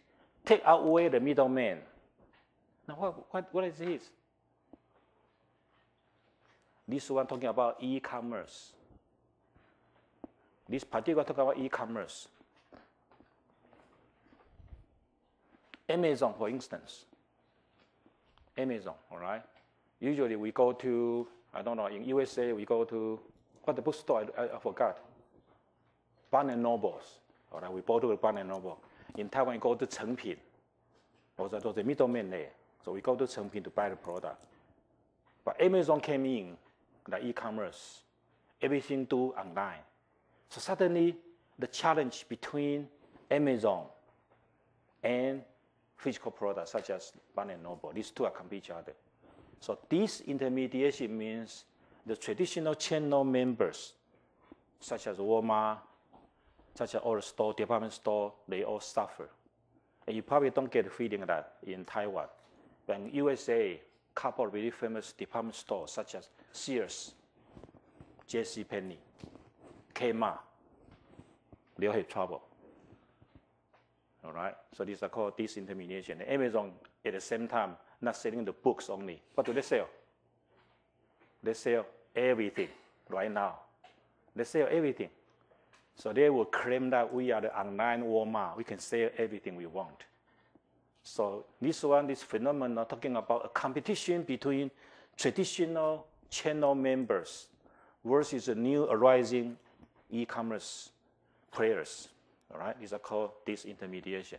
take away the middleman. Now, what is this? This one talking about e-commerce. This particular talking about e-commerce. Amazon, for instance. Amazon, all right? Usually we go to, I don't know, in USA we go to, what the bookstore, I forgot. Barnes & Nobles. All right, we go to the Barnes & Noble. In Taiwan, we go to Chengpin. Those are the middlemen there. So we go to Chengpin to buy the product. But Amazon came in, the e-commerce. Everything do online. So suddenly, the challenge between Amazon and physical products, such as Barnes & Noble, these two are compete each other. So this intermediation means the traditional channel members, such as Walmart, such as all the store, department store, they all suffer. And you probably don't get the feeling of that in Taiwan. But in USA, a couple of really famous department stores, such as Sears, JCPenney, Kmart, they all have trouble. All right? So these are called disintermediation. And Amazon, at the same time, not selling the books only. What do they sell? They sell everything right now. They sell everything. So they will claim that we are the online Walmart. We can sell everything we want. So this phenomenon talking about a competition between traditional channel members versus the new arising e-commerce players. All right, these are called disintermediation.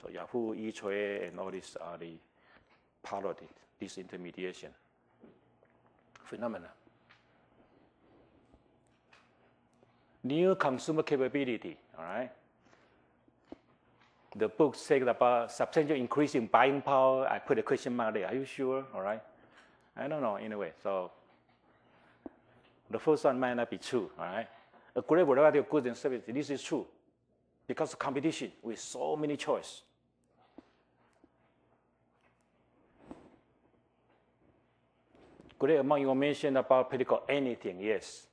So Yahoo, eTrade, and all these are the part of disintermediation phenomena. New consumer capability, all right? The book says about substantial increase in buying power. I put a question mark there. Are you sure? All right? I don't know, anyway. So the first one might not be true, all right? A great variety of goods and services, this is true. Because of competition with so many choice. Great among information about practical anything, yes.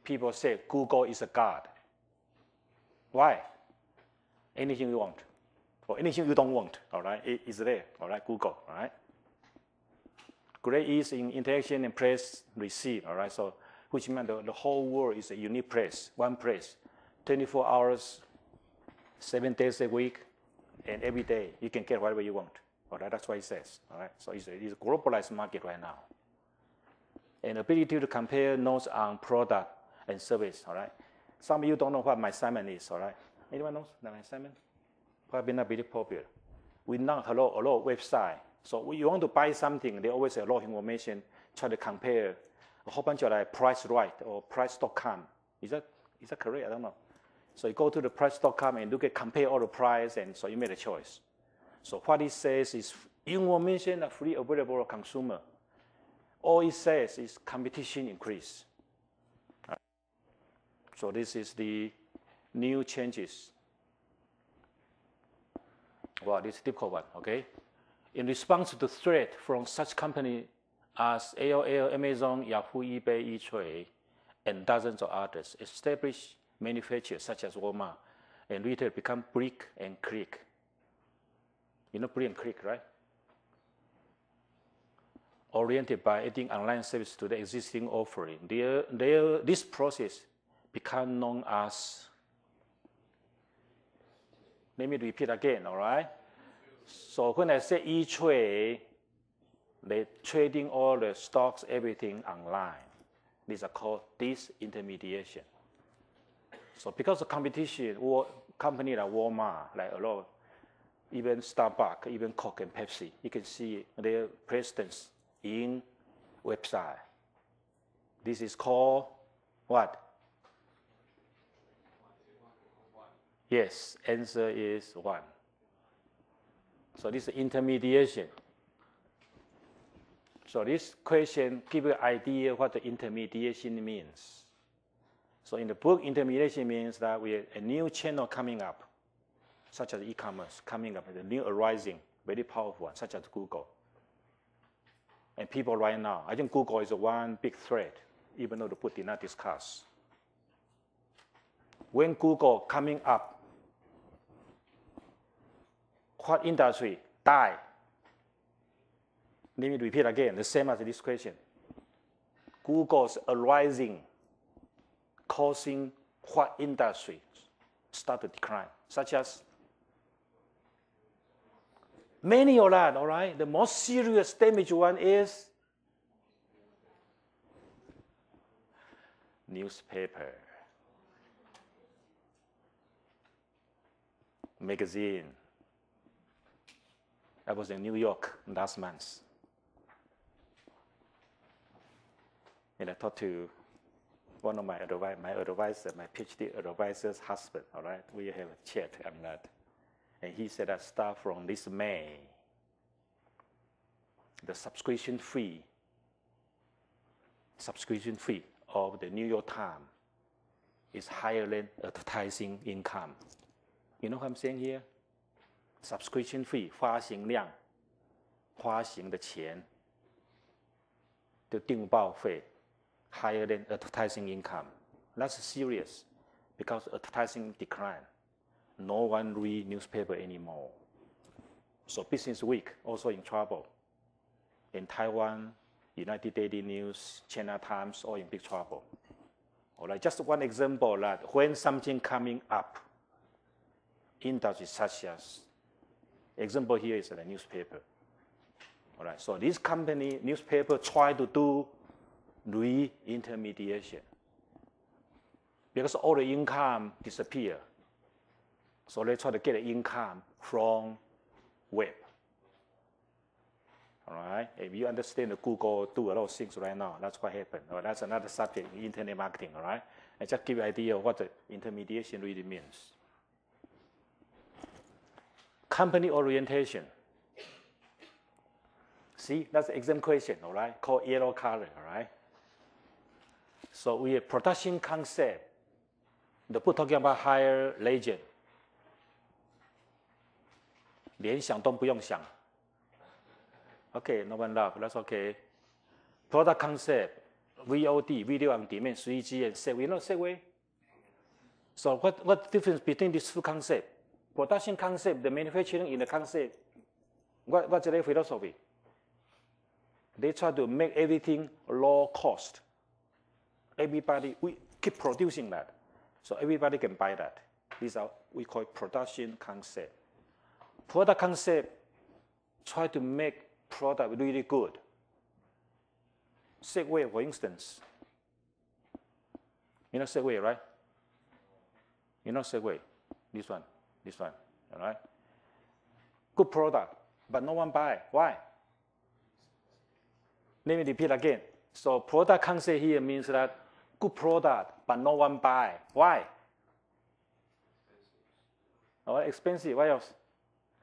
People say Google is a god. Why? anything you want, or anything you don't want, all right, it is there, all right, Google, all right. Great ease in interaction and press receive, all right, so which means the whole world is a unique place, one place, 24 hours, 7 days a week, and every day you can get whatever you want, all right, that's what it says, all right, so it's a globalized market right now. And ability to compare notes on product and service, all right. Some of you don't know what my assignment is, all right. Anyone knows my assignment? Probably not very popular. We know a lot of websites. So when you want to buy something, they always have a lot of information, try to compare a whole bunch of like price right or price.com. Is that correct? I don't know. So you go to the price.com and look at compare all the price, and so you make a choice. So what it says is information are free available to consumer. All it says is competition increase. So this is the new changes. Well, this is a difficult one, okay? In response to the threat from such companies as AOL, Amazon, Yahoo, eBay, eTrade, and dozens of others, established manufacturers such as Walmart and retail become brick and click. You know brick and click, right? Oriented by adding online service to the existing offering. This process become known as, let me repeat again, all right? So when I say e-trade, they're trading all the stocks, everything online. These are called disintermediation. So because of competition, company like Walmart, like a lot, even Starbucks, even Coke and Pepsi, you can see their presence in website. This is called what? Yes, answer is 1. So this is intermediation. So this question gives you an idea what the intermediation means. So in the book, intermediation means that we have a new channel coming up, such as e-commerce coming up, a new arising, very powerful one, such as Google. And people right now, I think Google is one big threat, even though the book did not discuss. When Google coming up, what industry die? Let me repeat again, the same as this question. Google's arising, causing what industry start to decline, such as many of that, all right? The most serious damage one is newspaper, magazine. I was in New York last month. And I talked to one of my advisor, my PhD advisor's husband, all right? We have a chat on that. And he said that start from this May, the subscription fee of the New York Times is higher than advertising income. You know what I'm saying here? Subscription fee, 发行量，发行的钱的订报费 higher than advertising income. That's serious because advertising decline. No one read newspaper anymore. So Business Week also in trouble. In Taiwan, United Daily News, China Times, all in big trouble. All right, just one example that when something coming up, industries such as, example here is the newspaper. All right, so this company, newspaper, try to do re-intermediation because all the income disappear. So they try to get the income from web. All right, if you understand the Google do a lot of things right now, that's what happened. Right? That's another subject in internet marketing. All right, I just give you an idea of what the intermediation really means. Company orientation. See, that's the exam question, all right, called yellow color, all right? So we have production concept. The book talking about higher legend. 连想都不用想. Okay, no one laugh, that's okay. Product concept, VOD, video on demand, 3G and Segway. You know Segway? So what difference between these two concepts? Production concept, the manufacturing in the concept, what's their philosophy? They try to make everything low cost. Everybody, we keep producing that, so everybody can buy that. These are we call production concept. Product concept try to make product really good. Segway, for instance. You know Segway, right? You know Segway, this one, all right? Good product, but no one buy. Why? Let me repeat again. So product concept here means that good product, but no one buy. Why? Oh, expensive. What else?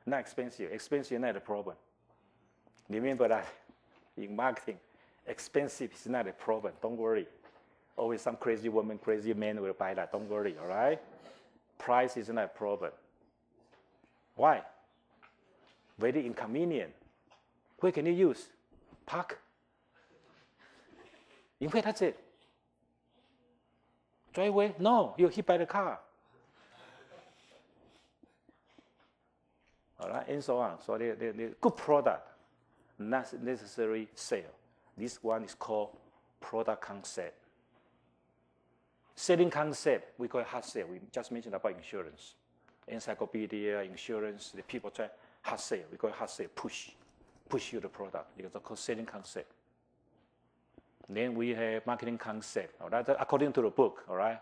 Not expensive. Expensive is not a problem. Remember that in marketing, expensive is not a problem. Don't worry. Always some crazy woman, crazy man will buy that. Don't worry, all right? Price is not a problem. Why? Very inconvenient. Where can you use? Park. In fact, that's it. Driveway? No, you're hit by the car. All right, and so on. So the good product, not necessarily sale. This one is called product concept. Selling concept, we call it hard sale. We just mentioned about insurance. Encyclopedia, insurance, the people try hard sale. We call it hard sale, push you the product. Because it's called selling concept. Then we have marketing concept. All right, according to the book. All right,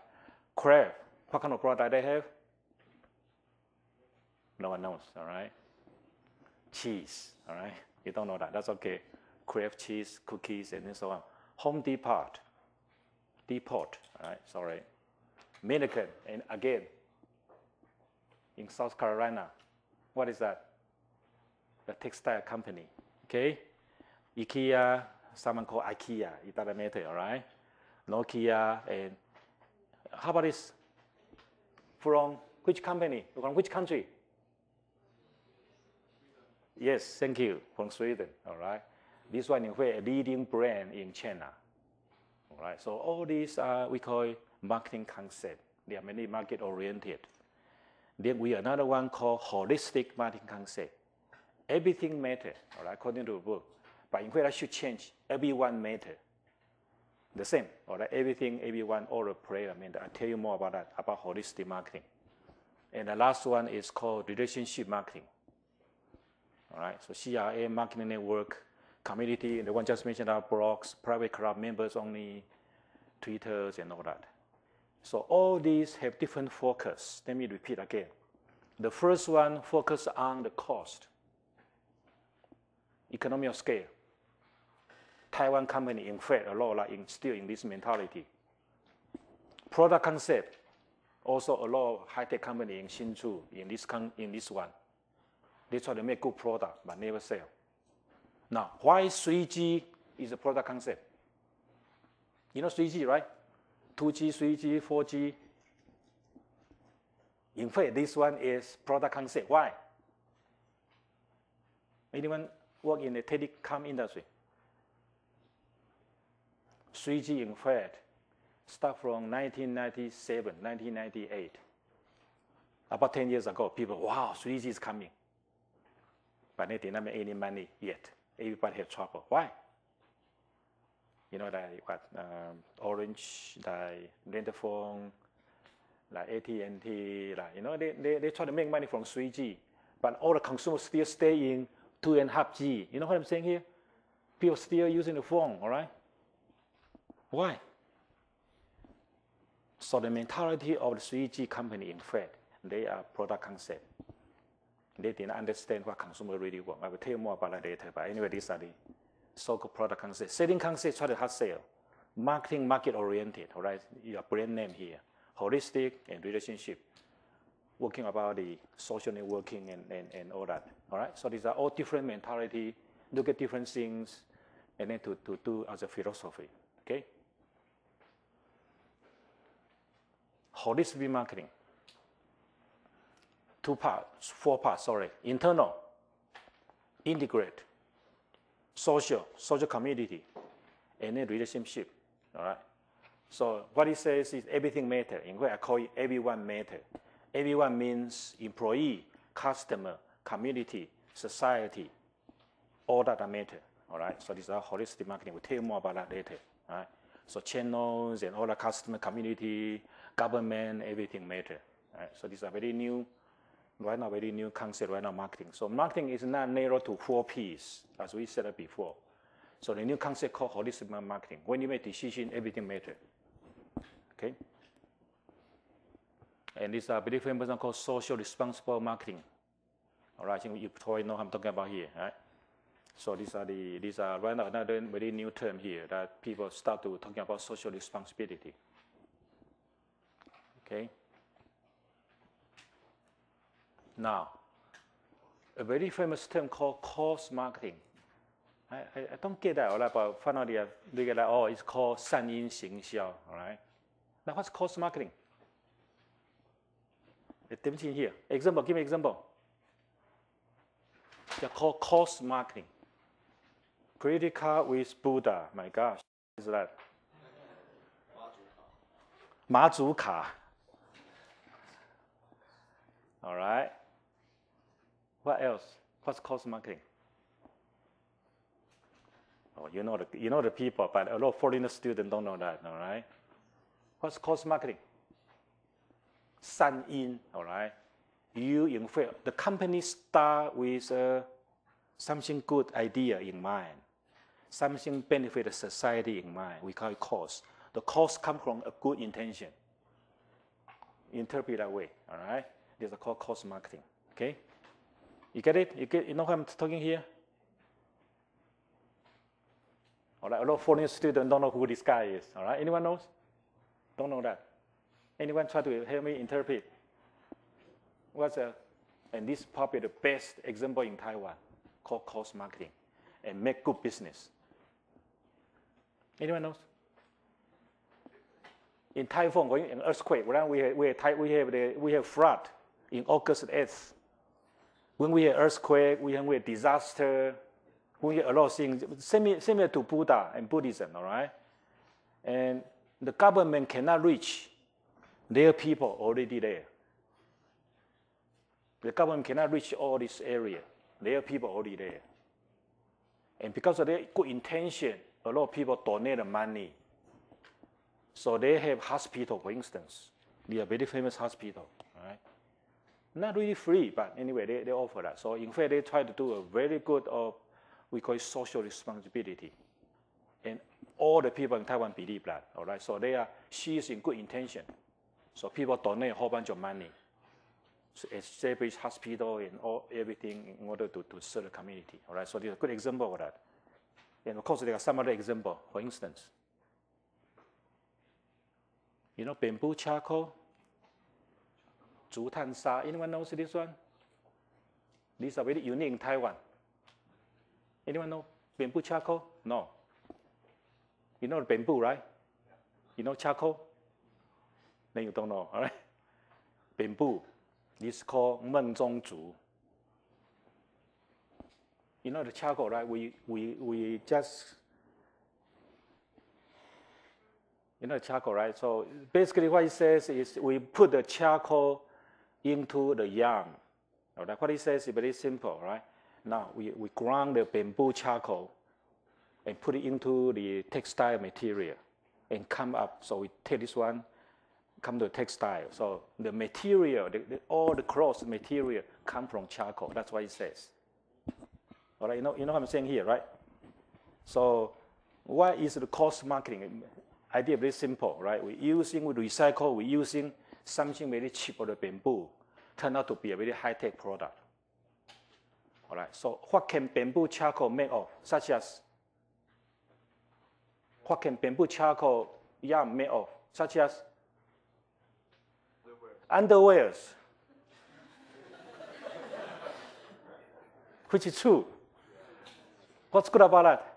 Kraft, what kind of product they have? No one knows. All right, cheese. All right, you don't know that. That's okay. Kraft cheese, cookies, and so on. Home Depot. All right, sorry. American, and again, in South Carolina, what is that? The textile company. Okay, IKEA. Someone called IKEA, it doesn't matter, all right? Nokia, and how about this? From which company? From which country? Yes, thank you, from Sweden, all right? This one is a leading brand in China, all right? So all these we call marketing concept. They are mainly market oriented. Then we have another one called holistic marketing concept. Everything matters, all right, according to the book. But in fact, I should change. Everyone matter. The same, all right? Everything, everyone, all the player matter. I'll tell you more about that, about holistic marketing. And the last one is called relationship marketing. All right, so CRM, marketing network, community, and the one just mentioned are blogs, private club members only, Twitters, and all that. So all these have different focus. Let me repeat again. The first one focus on the cost, economy of scale. Taiwan company, in fact, a lot like still in this mentality. Product concept, also a lot of high-tech company in Hsinchu, in this one. They try to make good product, but never sell. Now, why 3G is a product concept? You know 3G, right? 2G, 3G, 4G. In fact, this one is product concept. Why? Anyone work in the telecom industry? 3G, in fact, start from 1997, 1998. About 10 years ago, people, wow, 3G is coming. But they did not make any money yet. Everybody had trouble. Why? You know, like what, Orange, like Rent-A-Phone, like AT&T, like, you know, they try to make money from 3G. But all the consumers still stay in 2.5G. You know what I'm saying here? People still using the phone, all right? Why? So the mentality of the 3G company, in fact, they are product concept. They didn't understand what consumers really want. I will tell you more about that later. But anyway, these are the so-called product concept. Selling concept, try to hard sell. Marketing, market-oriented, all right? Your brand name here. Holistic and relationship. Working about the social networking and all that, all right? So these are all different mentality. Look at different things, and then to do as a philosophy, okay? Holistic marketing. 4 parts, sorry. Internal, integrate, social community, and then relationship, all right? So what it says is everything matters. In fact, I call it everyone matters. Everyone means employee, customer, community, society, all that matter. All right, so this is our holistic marketing. We'll tell you more about that later. All right, so channels and all the customer, community, government, everything matter. All right, so these are very new, right now very new concept right now marketing. So marketing is not narrow to 4 P's as we said it before. So the new concept called holistic marketing. When you make decision, everything matter. Okay. And these are very famous one called social responsible marketing. All right, I think you probably know what I'm talking about here. Right? So these are right now another very new term here that people start to talking about social responsibility. Okay. Now, a very famous term called cost marketing. I don't get that, all right, but finally I realize, oh, it's called 善因行销, all right? Now, what's cost marketing? Here. Example, give me an example. They're called cost marketing. Credit card with Buddha. My gosh, what is that? 马祖卡. All right. What else? What's cost marketing? Oh, you know the people, but a lot of foreigner students don't know that. All right. What's cost marketing? 善因. All right. In fact, the company start with something good idea in mind, something benefit the society in mind. We call it cost. The cost comes from a good intention. Interpret that way. All right. These are called cost marketing. Okay. You get it? You know what I'm talking here? All right. A lot of foreign students don't know who this guy is. All right. Anyone knows? Don't know that. Anyone try to help me interpret? And this is probably the best example in Taiwan, called cost marketing, and make good business. Anyone knows? In typhoon, in earthquake, we have flood in August 8th. When we have earthquake, we have disaster, we have a lot of things similar to Buddha and Buddhism, all right? And the government cannot reach their people already there. The government cannot reach all this area. Their people already there. And because of their good intention, a lot of people donate money. So they have hospital, for instance. They are very famous hospital, right? Not really free, but anyway, they offer that. So in fact, they try to do a very good, we call it social responsibility. And all the people in Taiwan believe that, all right? So they are seized in good intention. So people donate a whole bunch of money. So establish hospital and everything in order to serve the community. All right, so there's a good example of that. And of course, there are some other examples. For instance, you know bamboo charcoal, 竹炭沙. Anyone knows this one? These are very unique in Taiwan. Anyone know bamboo charcoal? No. You know the bamboo, right? You know charcoal? Then you don't know, all right? Bamboo. This is called 瓮中竹. You know the charcoal, right? We just, you know the charcoal, right? So basically what it says is we put the charcoal into the yarn. All right? What it says is very simple, right? Now we grind the bamboo charcoal and put it into the textile material and come up. So we take this one, come to textile. So the material, all the cloth material come from charcoal. That's what it says. All right, you know what I'm saying here, right? So what is the cost marketing? Idea very simple, right? We're using something very cheap of the bamboo, turn out to be a very high-tech product. All right, so what can bamboo charcoal make of? Such as, what can bamboo charcoal yarn make of? Such as underwears. Which is true. What's good about that?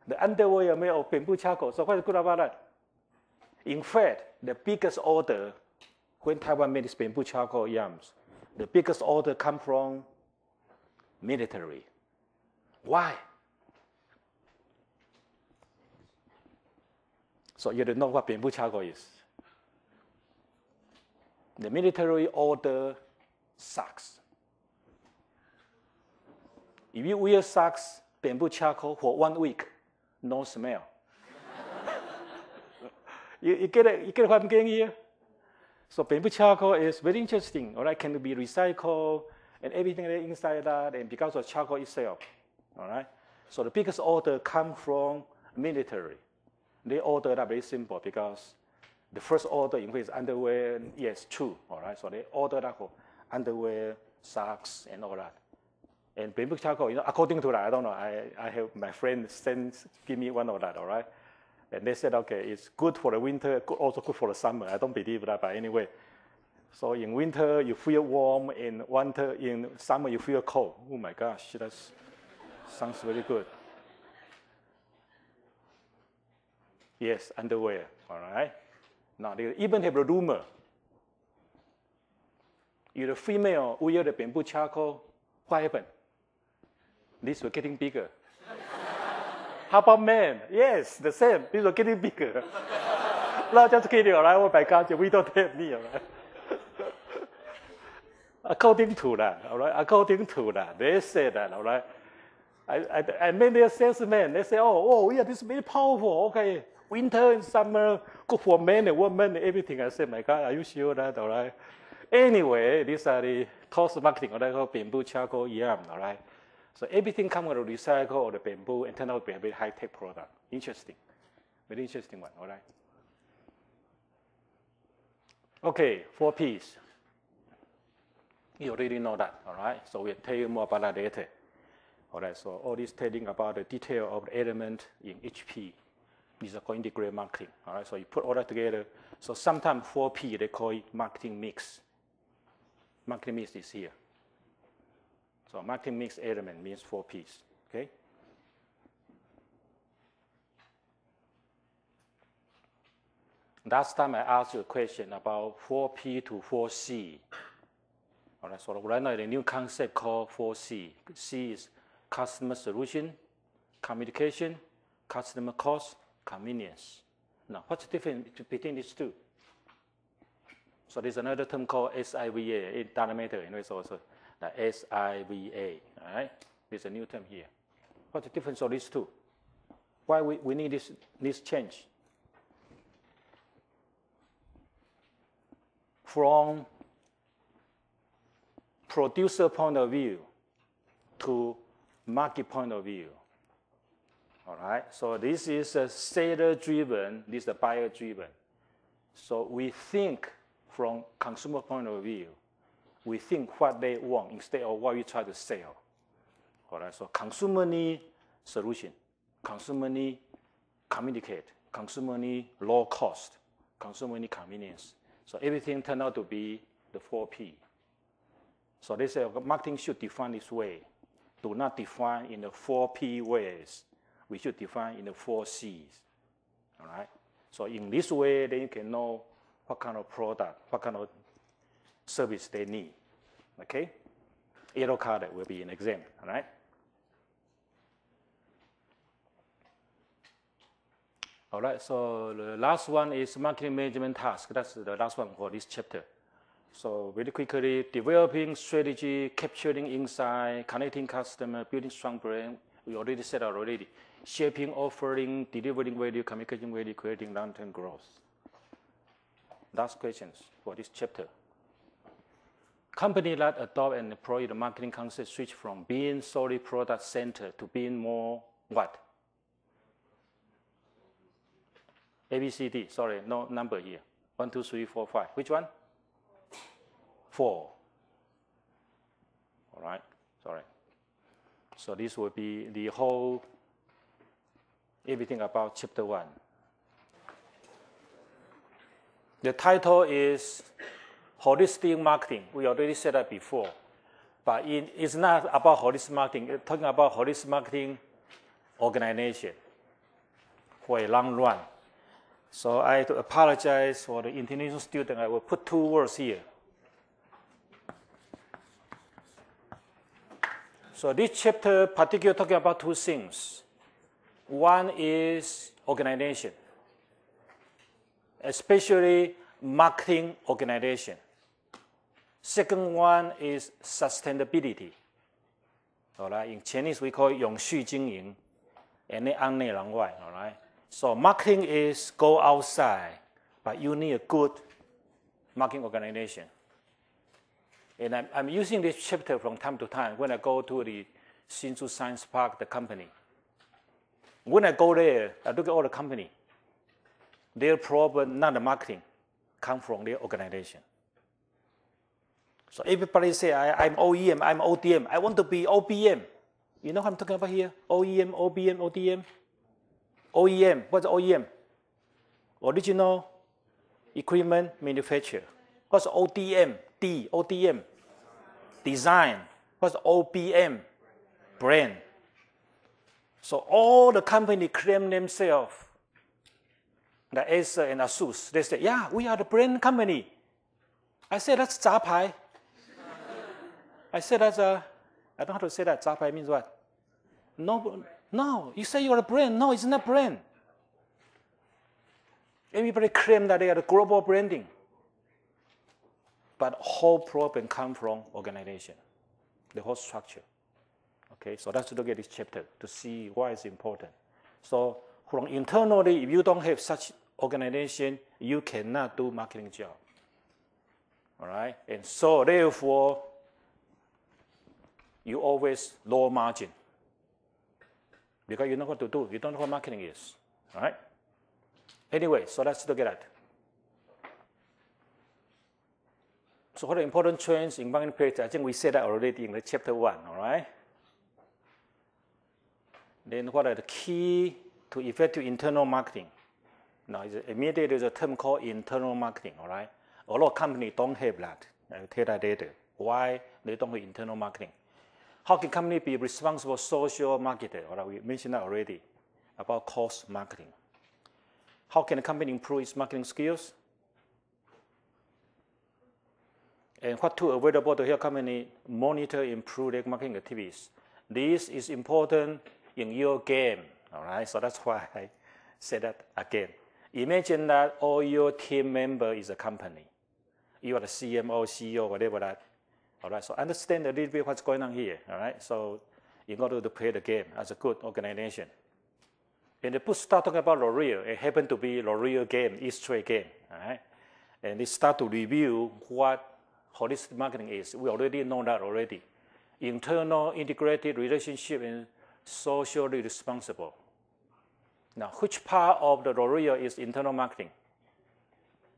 The underwear made of bamboo charcoal. So what's good about that? In fact, the biggest order, when Taiwan made this bamboo charcoal yarns, the biggest order come from military. Why? So you don't know what bamboo charcoal is. The military order socks. If you wear socks, bamboo charcoal for 1 week, no smell. you get what I'm getting here? So bamboo charcoal is very interesting, all right? Can be recycled and everything inside that, and because of charcoal itself, all right? So the biggest order comes from military. They order that very simple because the first order includes underwear, yes, true, all right? So they order that for underwear, socks, and all that. And bamboo charcoal, according to that, I don't know, I have my friend give me one of that, all right? And they said, okay, it's good for the winter, also good for the summer. I don't believe that, but anyway. So in winter, you feel warm. In summer, you feel cold. Oh my gosh, that sounds very good. Yes, underwear, all right? Now, they even have a rumor. If the female wear the bamboo charcoal, what happened? These were getting bigger. How about men? Yes, the same. These were getting bigger. No, just kidding, all right? Oh my God, we don't have me, all right? According to that, all right? According to that, they say that, all right? I met their salesmen. They say, oh, yeah, this is very powerful. Okay, winter and summer, good for men and women, everything. I said, my God, are you sure that, all right? Anyway, these are the cost marketing, all right, called bamboo charcoal yarn, all right? So everything comes out of recycle or the bamboo and turn out to be a very high-tech product. Interesting. Very interesting one, all right? Okay, 4 Ps. You already know that, all right? So we'll tell you more about that later. All right, so all this telling about the detail of the element in each P. These are called integrated marketing, all right? So you put all that together. So sometimes 4P, they call it marketing mix. Marketing mix is here. So marketing mix element means 4 Ps, okay? Last time I asked you a question about 4P to 4C. All right, so right now the new concept called 4C. C is customer solution, communication, customer cost, convenience. Now, what's the difference between these two? So there's another term called SIVA in Dynameter, it's also the SIVA, all right? There's a new term here. What's the difference of these two? Why we need this change? From producer point of view to market point of view, all right? So this is a seller-driven, this is a buyer-driven. So we think from consumer point of view, we think what they want instead of what we try to sell. All right, so consumer need solution, consumer need communicate, consumer need low cost, consumer need convenience. So everything turned out to be the 4P. So they say marketing should define this way. Do not define in the 4P ways. We should define in the 4Cs. All right? So in this way, then you can know what kind of product, what kind of service they need. Okay? Yellow card will be an example. All right? All right, so the last one is marketing management task. That's the last one for this chapter. So very quickly, developing strategy, capturing insight, connecting customer, building strong brand. We already said already. Shaping, offering, delivering value, communicating value, creating long-term growth. Last questions for this chapter. Companies that adopt and employ the marketing concept switch from being solely product-centered to being more what? A, B, C, D. Sorry, no number here. 1, 2, 3, 4, 5. Which one? 4. All right, sorry. So this will be the whole, everything about chapter 1. The title is Holistic Marketing. We already said that before. But it's not about holistic marketing. It's talking about holistic marketing organization for a long run. So I have to apologize for the international student. I will put 2 words here. So this chapter particularly talking about 2 things. One is organization, especially marketing organization. Second one is sustainability. All right. In Chinese, we call it 永续经营 and 安内攘外. All right. So marketing is go outside, but you need a good marketing organization. And I'm using this chapter from time to time when I go to the Hsinchu Science Park, the company. When I go there, I look at all the company. Their problem, not the marketing, come from their organization. So everybody say, I'm OEM, I'm ODM, I want to be OBM. You know what I'm talking about here? OEM, OBM, ODM. OEM, what's OEM? Original Equipment Manufacturer. What's ODM? ODM. Design. What's OBM? Brand. So all the company claim themselves, the Acer and Asus, they say, yeah, we are the brand company. I said, that's 杂牌. I said, that's I don't know how to say that. 杂牌means what? No, you say you're a brand. No, it's not brand. Everybody claim that they are the global branding. But whole problem comes from organization, the whole structure. Okay, so let's look at this chapter to see why it's important. So from internally, if you don't have such organization, you cannot do marketing job. All right, and so therefore, you always low margin because you know what to do. You don't know what marketing is. All right. Anyway, so let's look at that. So what are important trends in marketing practice? I think we said that already in the chapter 1, all right? Then what are the key to effective internal marketing? Now, immediately there's a term called internal marketing, all right? A lot of companies don't have that. I'll tell that later. Why they don't have internal marketing? How can companies be responsible social marketer? All right, we mentioned that already, about cost marketing. How can a company improve its marketing skills? And what tools available to help company monitor and improve their marketing activities? This is important in your game, all right? So that's why I said that again. Imagine that all your team member is a company. You are the CMO, CEO, whatever that. All right, so understand a little bit what's going on here, all right? So in order to play the game as a good organization. And the book start talking about L'Oreal. It happened to be L'Oreal game, East Trade game, all right? And they start to review what holistic marketing is. We already know that already. Internal, integrated relationship, and socially responsible. Now, which part of the L'Oreal is internal marketing?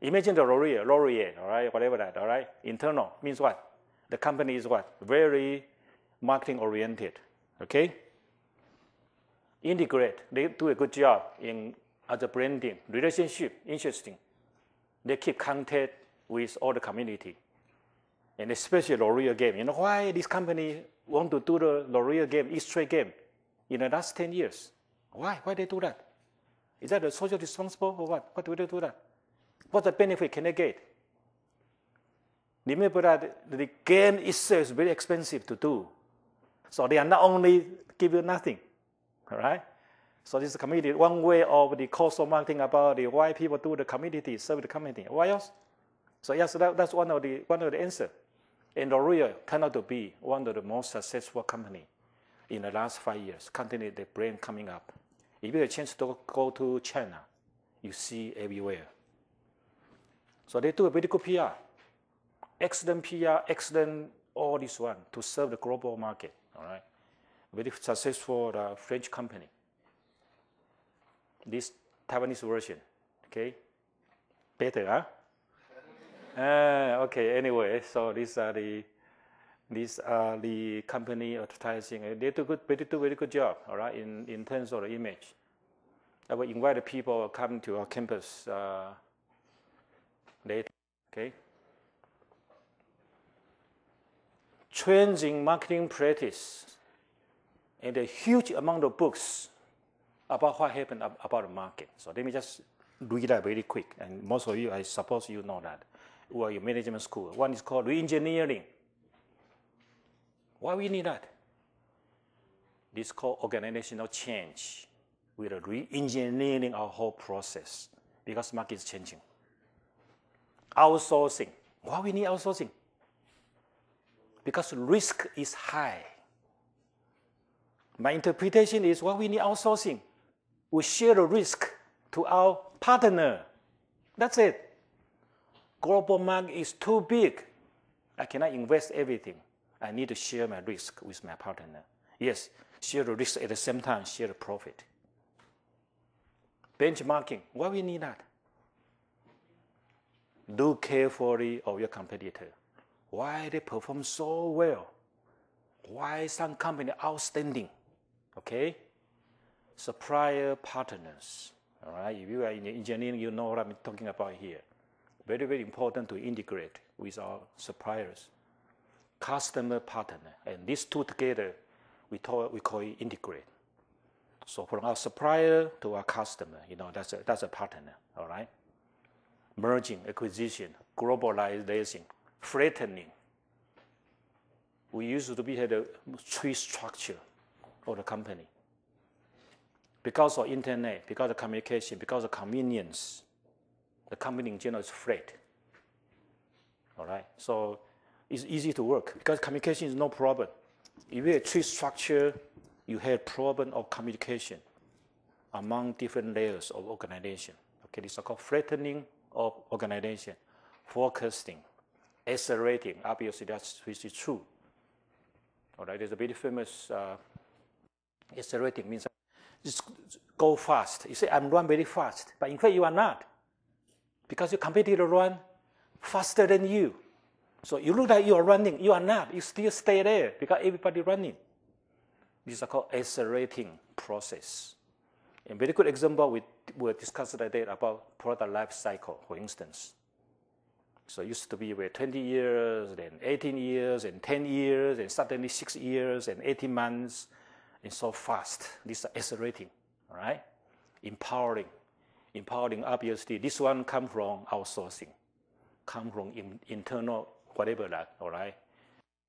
Imagine the L'Oreal, all right, whatever that, all right? Internal means what? The company is what? Very marketing oriented, okay? Integrate, they do a good job in other branding. Relationship, interesting. They keep contact with all the community. And especially L'Oreal game. You know why this company want to do the L'Oreal game, East Trade game, in the last 10 years? Why? Why they do that? Is that a social responsible or what? Why do they do that? What the benefit can they get? Remember that the game itself is very expensive to do. So they are not only give you nothing, all right? So this is a community, one way of the cost of marketing about the why people do the community, serve the community. Why else? So yes, that's one of the answer. And L'Oreal turned out to be one of the most successful company in the last 5 years. Continue the brand coming up. If you have a chance to go to China, you see everywhere. So they do a very good PR. Excellent PR, excellent all this one to serve the global market, all right? Very successful French company. This Taiwanese version, okay? Better, huh? Okay, anyway, so these are the company advertising. They do very good job, all right, in terms of the image. I will invite the people to come to our campus later, okay? Trends in marketing practice and a huge amount of books about what happened about the market. So let me just read that very quick. And most of you, I suppose you know that, who are in management school. One is called re-engineering. Why we need that? This is called organizational change. We are re-engineering our whole process because market is changing. Outsourcing. Why we need outsourcing? because risk is high. My interpretation is what we need outsourcing. We share the risk to our partner. That's it. Global market is too big. I cannot invest everything. I need to share my risk with my partner. Yes, share the risk at the same time, share the profit. Benchmarking, why we need that? Do carefully of your competitor. Why they perform so well? Why some company outstanding? Okay? Supplier partners. All right? If you are in engineering, you know what I'm talking about here. Very, very important to integrate with our suppliers. Customer partner. And these two together, we call it integrate. So from our supplier to our customer, that's a partner. All right? Merging, acquisition, globalization, flattening. We used to be had a tree structure of the company. Because of internet, because of communication, because of convenience, the company in general is flat. All right? So it's easy to work because communication is no problem. If you have a tree structure, you have problem of communication among different layers of organization. Okay, these are called flattening of organization, forecasting, accelerating. Obviously, that's which is true. All right, there's a very famous accelerating means just go fast. You say, I'm run very fast, but in fact, you are not. Because your competitor run faster than you. So you look like you are running, you are not. You still stay there because everybody running. These are called accelerating process. A very good example we discussed today about product life cycle, for instance. So it used to be 20 years, then 18 years, and 10 years, and suddenly 6 years, and 18 months, and so fast. These are accelerating, all right? Empowering. Empowering, obviously, this one comes from outsourcing, come from internal, whatever that, all right?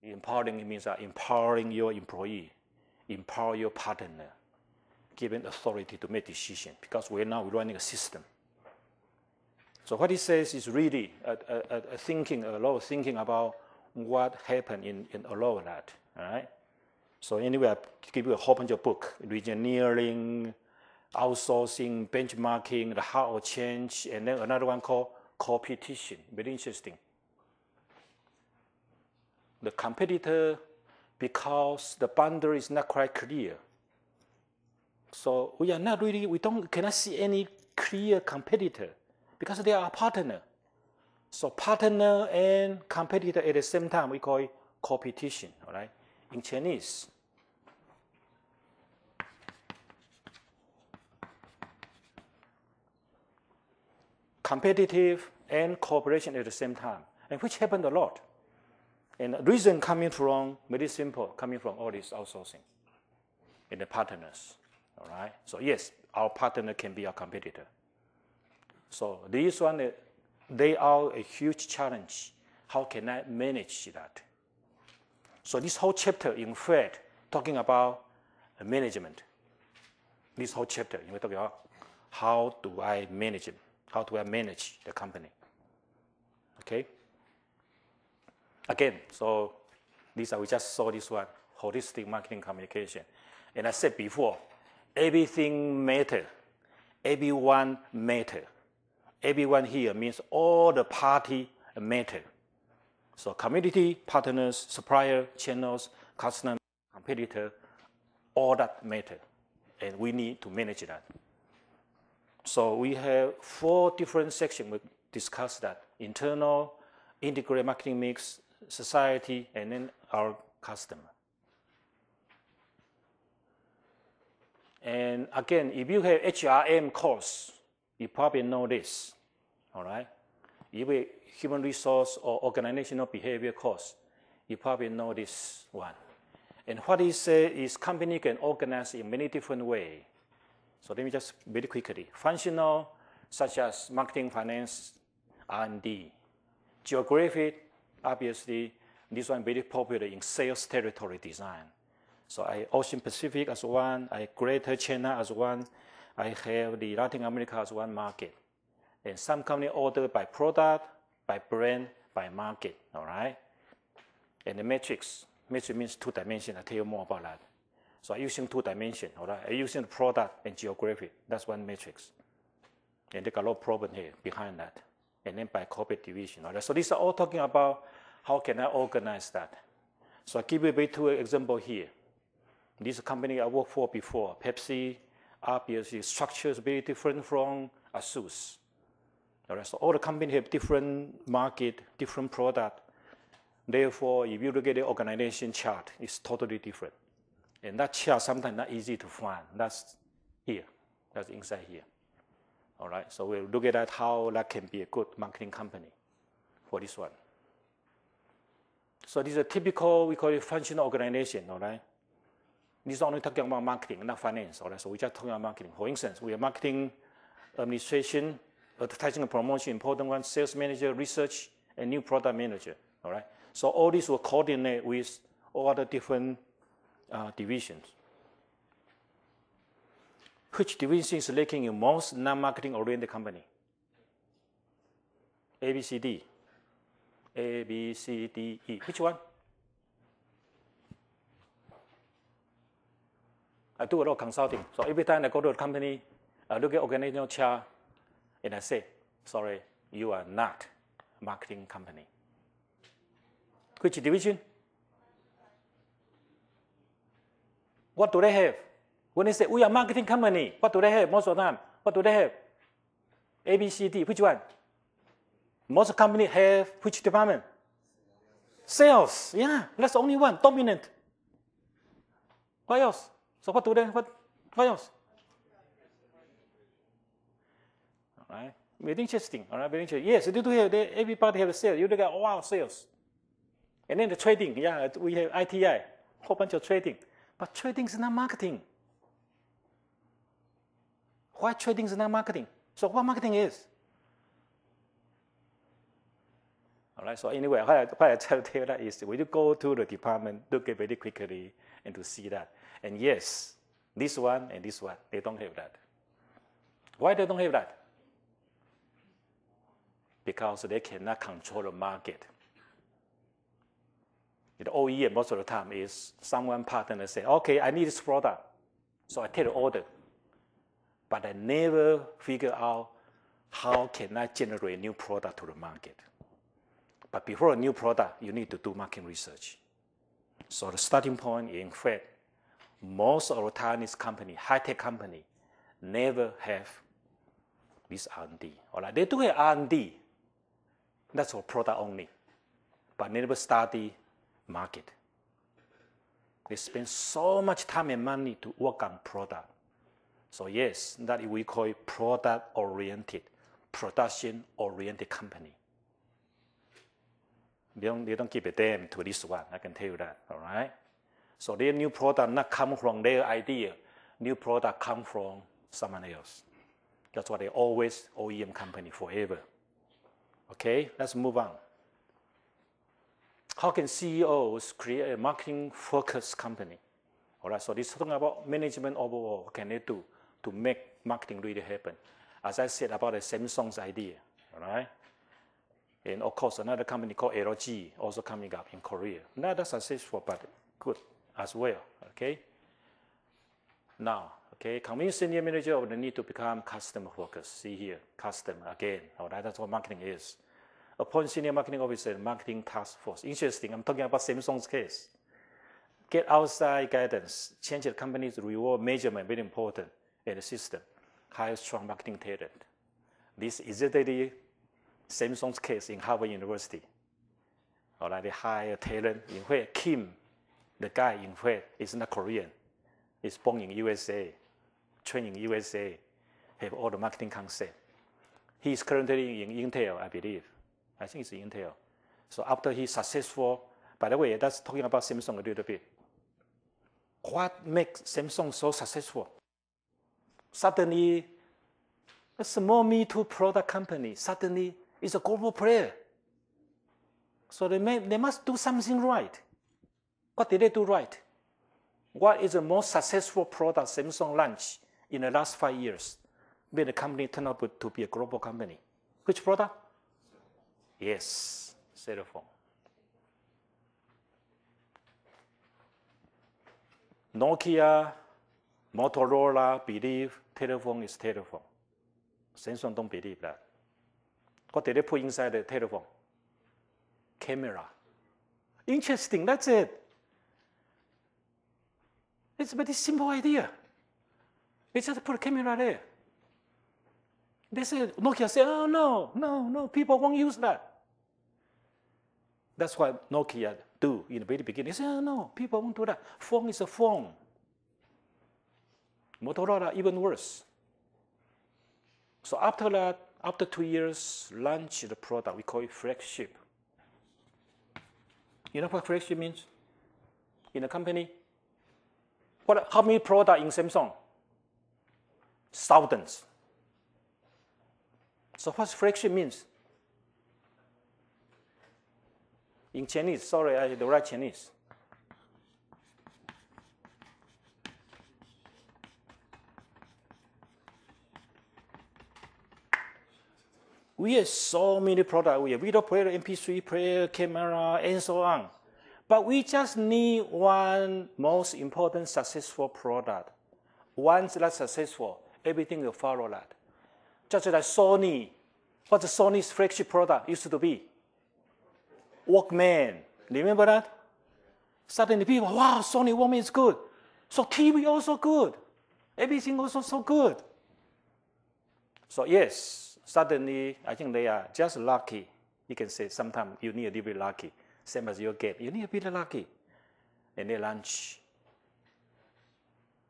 Empowering means empowering your employee, empower your partner, giving authority to make decisions, because we're now running a system. So what he says is really a lot of thinking about what happened in a lot of that, all right? So anyway, I give you a whole bunch of books, engineering, outsourcing, benchmarking, the how of change, and then another one called competition. Very interesting. The competitor, because the boundary is not quite clear. So we cannot see any clear competitor because they are a partner. So partner and competitor at the same time, we call it competition, all right? In Chinese. Competitive and cooperation at the same time, and which happened a lot. And the reason coming from, very simple, coming from all this outsourcing and the partners, all right? So yes, our partner can be our competitor. So this one, they are a huge challenge. How can I manage that? So this whole chapter, in fact, talking about management. This whole chapter, we're talking about how do I manage it? How do I manage the company? Okay? Again, so we just saw this one, holistic marketing communication. And I said before, everything matters. Everyone matters. Everyone here means all the party matter. So community, partners, supplier, channels, customer, competitor, all that matter. And we need to manage that. So we have 4 different sections. We discussed that. Internal, integrated marketing mix, society, and then our customer. And again, if you have HRM course, you probably know this, all right? If you have human resource or organizational behavior course, you probably know this one. And what he said is company can organize in many different ways. So let me just very quickly. Functional, such as marketing, finance, R&D. Geographic, obviously, this one very popular in sales territory design. So I Ocean Pacific as one, I Greater China as one, I have the Latin America as one market. And some company order by product, by brand, by market, all right? And the matrix means 2 dimensions. I'll tell you more about that. So I'm using 2 dimensions, all right? I'm using the product and geography. That's one matrix. And they got a lot of problem here behind that. And then by corporate division, all right? So these are all talking about how can I organize that. So I'll give you a 2 example here. This company I worked for before, Pepsi, obviously structure is very different from ASUS. All right? So all the companies have different market, different product. Therefore, if you look at the organization chart, it's totally different. And that chart sometimes not easy to find. That's here. That's inside here. All right. So we'll look at that, how that can be a good marketing company for this one. So this is a typical, we call it functional organization. All right. This is only talking about marketing, not finance. All right. So we're just talking about marketing. For instance, we have marketing, administration, advertising and promotion, important one, sales manager, research, and new product manager. All right. So all these will coordinate with all other different divisions. Which division is lacking in most non-marketing oriented company? A, B, C, D. A, B, C, D, E. Which one? I do a lot of consulting. So every time I go to a company, I look at organizational chart, and I say, sorry, you are not a marketing company. Which division? What do they have? When they say, we are a marketing company, what do they have most of the time? What do they have? A, B, C, D. Which one? Most companies have which department? Sales. Yeah, that's the only one, dominant. What else? So what do they, what else? All right, very interesting. All right, very interesting. Yes, they do have, everybody have sales. You look at, wow, sales. And then the trading, yeah, we have ITI, a whole bunch of trading. But trading is not marketing. Why trading is not marketing? So what marketing is? All right, so anyway, what I try to tell you that is when you go to the department, look at very quickly and to see that. And yes, this one and this one, they don't have that. Why they don't have that? Because they cannot control the market. The OEM most of the time is someone partner say, okay, I need this product. So I take the order. But I never figure out how can I generate a new product to the market. But before a new product, you need to do market research. So the starting point, in fact, most of the Chinese company, high-tech company, never have this R&D. All right, they do have R&D. That's for product only. But never study market. They spend so much time and money to work on product. So yes, that we call it product-oriented, production-oriented company. They don't give a damn to this one, I can tell you that, all right? So their new product not come from their idea. New product come from someone else. That's why they always OEM company forever. Okay, let's move on. How can CEOs create a marketing-focused company? All right, so this is talking about management overall. What can they do to make marketing really happen? As I said about the Samsung's idea, all right? And of course, another company called LG also coming up in Korea. Not that successful, but good as well, okay? Now, okay, convince senior manager of the need to become customer-focused. See here, customer again, all right? That's what marketing is. Appoint senior marketing officer, marketing task force. Interesting, I'm talking about Samsung's case. Get outside guidance, change the company's reward measurement, very important, in the system. Hire strong marketing talent. This is exactly Samsung's case in Harvard University. All right, they hire talent. In fact, Kim, the guy, in fact, is not Korean. He's born in USA, trained in USA, have all the marketing concept. He's currently in Intel, I believe. I think it's Intel. So after he's successful, by the way, that's talking about Samsung a little bit. What makes Samsung so successful? Suddenly, a small Me Too product company, suddenly is a global player. So they must do something right. What did they do right? What is the most successful product Samsung launched in the last 5 years? When the company turned out to be a global company. Which product? Yes, cell phone. Nokia, Motorola believe telephone is telephone. Samsung don't believe that. What did they put inside the telephone? Camera. Interesting, that's it. It's a very simple idea. They just put a camera there. They said, Nokia said, oh, no, people won't use that. That's what Nokia do in the very beginning. They said, oh, no, people won't do that. Phone is a phone. Motorola, even worse. So after that, after 2 years, launched the product, we call it flagship. You know what flagship means in a company? How many products in Samsung? Thousands. So what flagship means? In Chinese, sorry, I don't write Chinese. We have so many products. We have video player, MP3 player, camera, and so on. But we just need one most important successful product. Once that's successful, everything will follow that. Just like Sony. What's Sony's flagship product used to be? Walkman. Remember that? Suddenly people, wow, Sony Walkman is good. So TV also good. Everything also so good. So yes, suddenly I think they are just lucky. You can say sometimes you need to be lucky. Same as your game. You need to be lucky. And they launch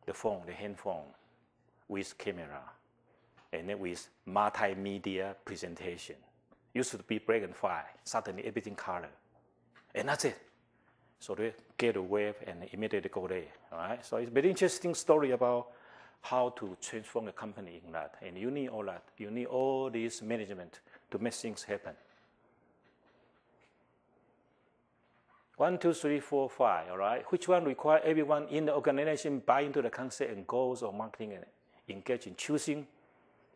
the phone, the handphone, with camera. And then with multimedia presentation. Used to be black and white. Suddenly everything color. And that's it. So they get a wave and immediately go there. All right? So it's a very interesting story about how to transform a company in that. And you need all that. You need all this management to make things happen. 1, 2, 3, 4, 5, all right? Which one require everyone in the organization buy into the concept and goals of marketing and engage in choosing,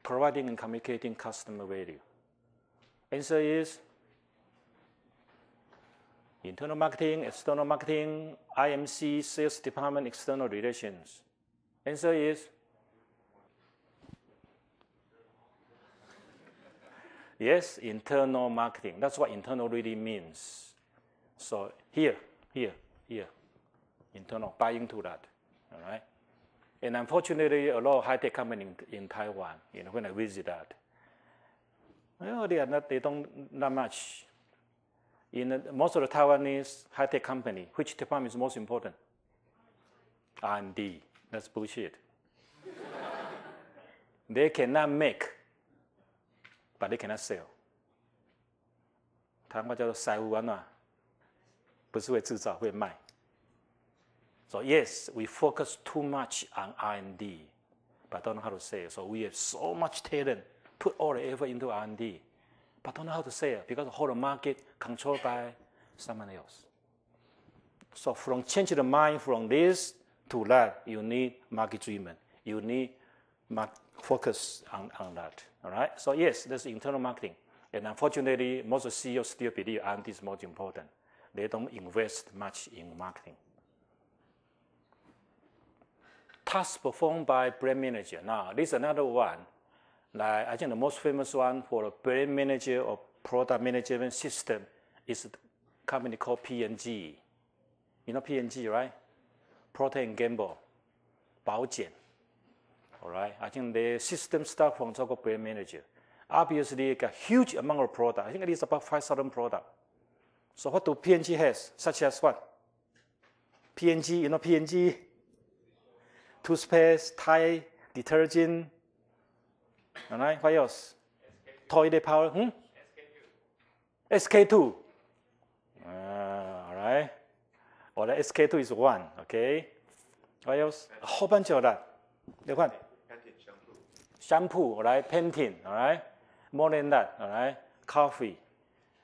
providing, and communicating customer value? Answer is internal marketing, external marketing, IMC, sales department, external relations. Answer is yes, internal marketing. That's what internal really means. So here, internal, buy into that, all right? And unfortunately, a lot of high-tech companies in Taiwan, when I visit that, well, they don't not much. In most of the Taiwanese high-tech company, which department is most important? R&D. That's bullshit. They cannot make, but they cannot sell. 台湾叫做塞户安呐，不是会制造，会卖。So yes, we focus too much on R&D, but don't know how to sell. So we have so much talent, put all the effort into R&D, but don't know how to sell because the whole market controlled by someone else. So from changing the mind from this to that, you need market driven. You need focus on that. All right. So yes, that's internal marketing. And unfortunately, most CEOs still believe R&D is most important. They don't invest much in marketing. Task performed by brand manager. Now, this is another one. Like, I think the most famous one for a brand manager or product management system is a company called P&G. You know P&G, right? Procter & Gamble, 保险. All right. I think the system starts from so-called brand manager. Obviously, a huge amount of product. I think it is about 5,000 products. So what do P&G has? Such as what? P&G, you know P&G? Toothpaste, Tide, detergent. All right, what else? SK2. Toilet power. SK2. SK2. All right. Well, the SK2 is one, okay? What else? A whole bunch of that. The one? Shampoo, all right? Painting, all right? More than that, all right? Coffee,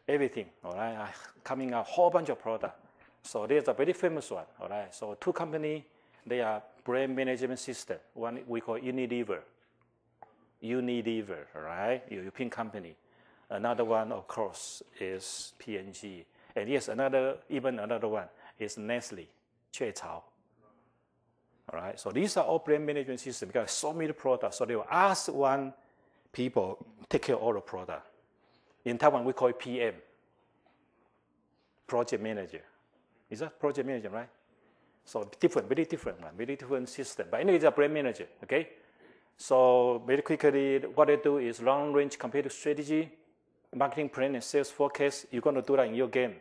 everything, all right? Coming out, a whole bunch of products. So there's a very famous one, all right? So two companies, they are brand management system. One we call Unilever. Unilever, all right? European company. Another one, of course, is P&G. And yes, even another one is Nestle, 雀巢. All right. So these are all brand management systems because so many products. So they will ask one people take care of all the product. In Taiwan, we call it PM, project manager. Is that project manager, right? So different, very different system. But anyway, it's a brand manager, okay? So very quickly, what they do is long-range competitive strategy, marketing plan and sales forecast. You're going to do that in your game.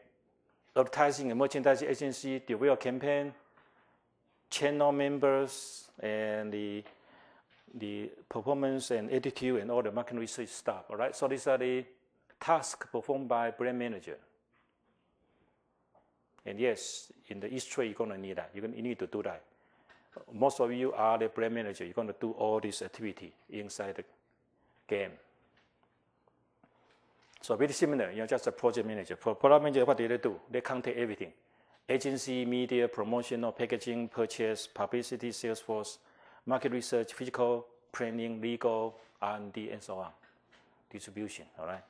Advertising and merchandising agency, develop campaign, channel members, and the performance and attitude and all the market research stuff, all right? So these are the tasks performed by brand manager. And yes, in the East trade, you're going to need that. You need to do that. Most of you are the brand manager. You're going to do all this activity inside the game. So very similar, just a project manager. For product manager, what do they do? They contact everything. Agency, media, promotional, packaging, purchase, publicity, sales force, market research, physical, planning, legal, R&D, and so on. Distribution, all right?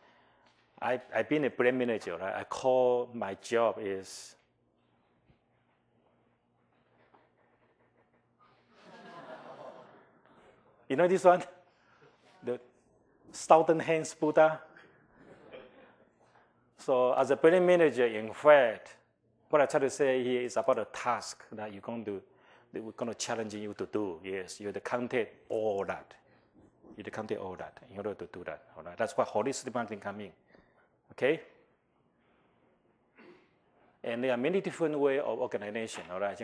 I've been a brand manager, right? I call my job is you know this one? The Southern Hands Buddha. So as a brand manager, in fact, what I try to say here is about a task that you're going to, that we're going to challenge you to do. Yes, you have to contact all that. You have to contact all that in order to do that. All right? That's why holistic marketing comes in. Okay? And there are many different ways of organization. All right?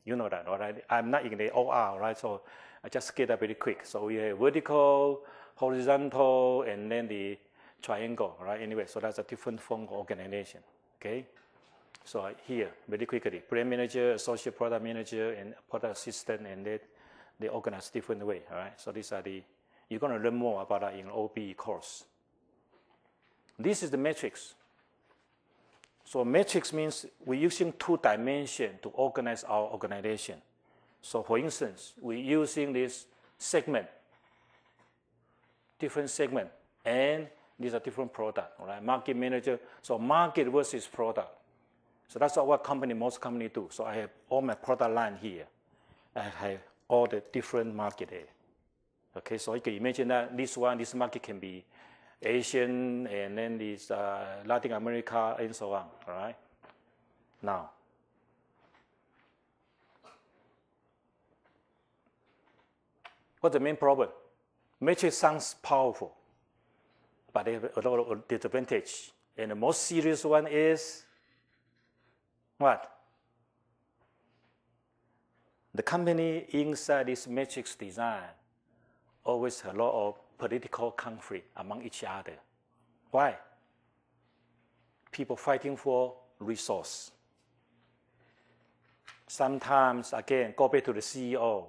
You know that. All right? I'm not in the OR. All right? So I just get that very quick. So we have vertical, horizontal, and then the triangle. All right? Anyway, so that's a different form of organization. Okay? So here, very quickly, brand manager, associate product manager, and product assistant, and they organize different way. All right. So these are the, you're going to learn more about that in OB course. This is the matrix. So matrix means we're using 2 dimensions to organize our organization. So for instance, we're using this segment, different segment, and these are different products. All right. Market manager. So market versus product. So that's what most companies do. So I have all my product line here. I have all the different market there. Okay, so you can imagine that this market can be Asian, and then this Latin America, and so on. All right. Now, what's the main problem? Matrix sounds powerful, but they have a lot of disadvantage. And the most serious one is what? The company inside this matrix design always has a lot of political conflict among each other. Why? People fighting for resource. Sometimes, again, go back to the CEO.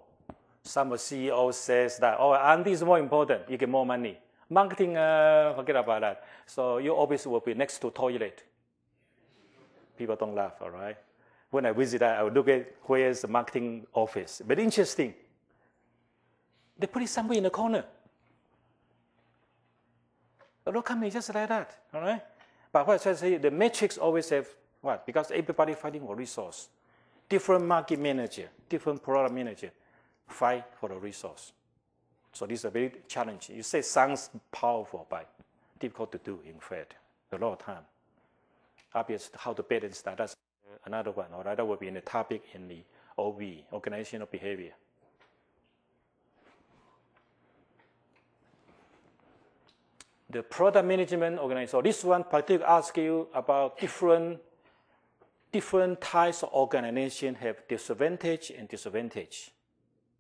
Some CEO says that, oh, R&D is more important, you get more money. Marketing, forget about that. So your office will be next to toilet. People don't laugh, all right? When I visit that, I would look at where's the marketing office. But interesting. They put it somewhere in the corner. A lot of companies just like that, all right? But what I try to say, the matrix always have what? Because everybody fighting for resource. Different market manager, different product manager fight for the resource. So this is a very challenging. You say it sounds powerful, but difficult to do, in fact, a lot of time. Obviously, how to balance that, that's another one. All right, that will be in the topic in the OB, organizational behavior. The product management organization. So this one particularly asks you about different types of organization have disadvantage and disadvantage.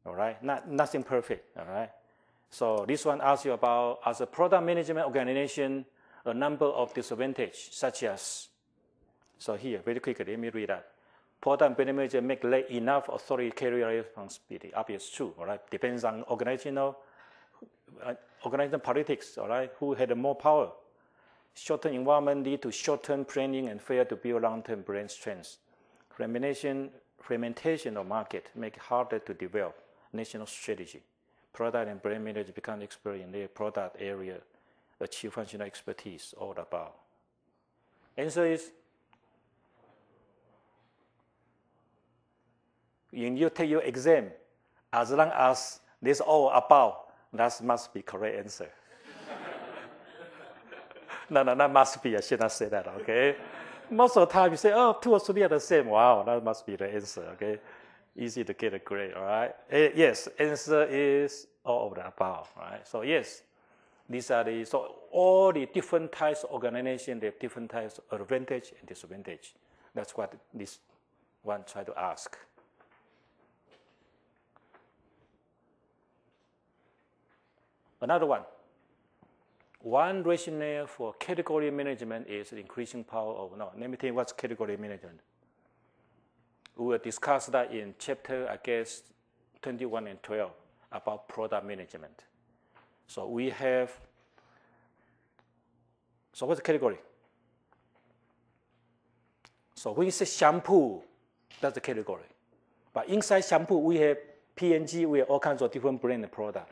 All right, nothing perfect. All right. So this one asks you about, as a product management organization, a number of disadvantages, such as, so here, very quickly, let me read that. Product manager make lack enough authority to carry responsibility. Obviously true, all right? Depends on organizational politics, all right? Who had more power? Short-term environment lead to short-term planning and fail to build long-term brand strength. Fragmentation of market make it harder to develop national strategy. Product and brand manager become expert in their product area, achieve functional expertise, all about. Answer is, when you take your exam, as long as this all about, that must be correct answer. No, that must be. I should not say that. Okay. Most of the time you say, oh, 2 or 3 are the same. Wow, that must be the answer. Okay. Easy to get a grade. All right. Yes, answer is all of the above. All right. So yes, these are so all the different types of organization, they have different types of advantage and disadvantage. That's what this one try to ask. Another one. One rationale for category management is the increasing power of, no, let me tell you what's category management. We will discuss that in chapter, I guess, 21 and 12 about product management. So we have, so what's the category? So when you say shampoo, that's the category. But inside shampoo, we have P&G, we have all kinds of different brand and product.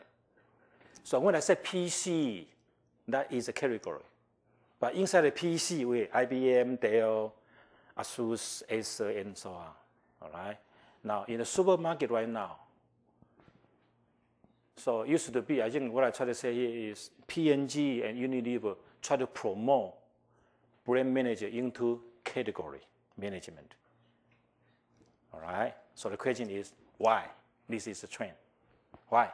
So when I say PC, that is a category. But inside the PC, we have IBM, Dell, Asus, Acer, and so on. All right. Now, in the supermarket right now, so it used to be, I think what I try to say here is P&G and Unilever try to promote brand manager into category management. All right. So the question is, why? This is a trend. Why?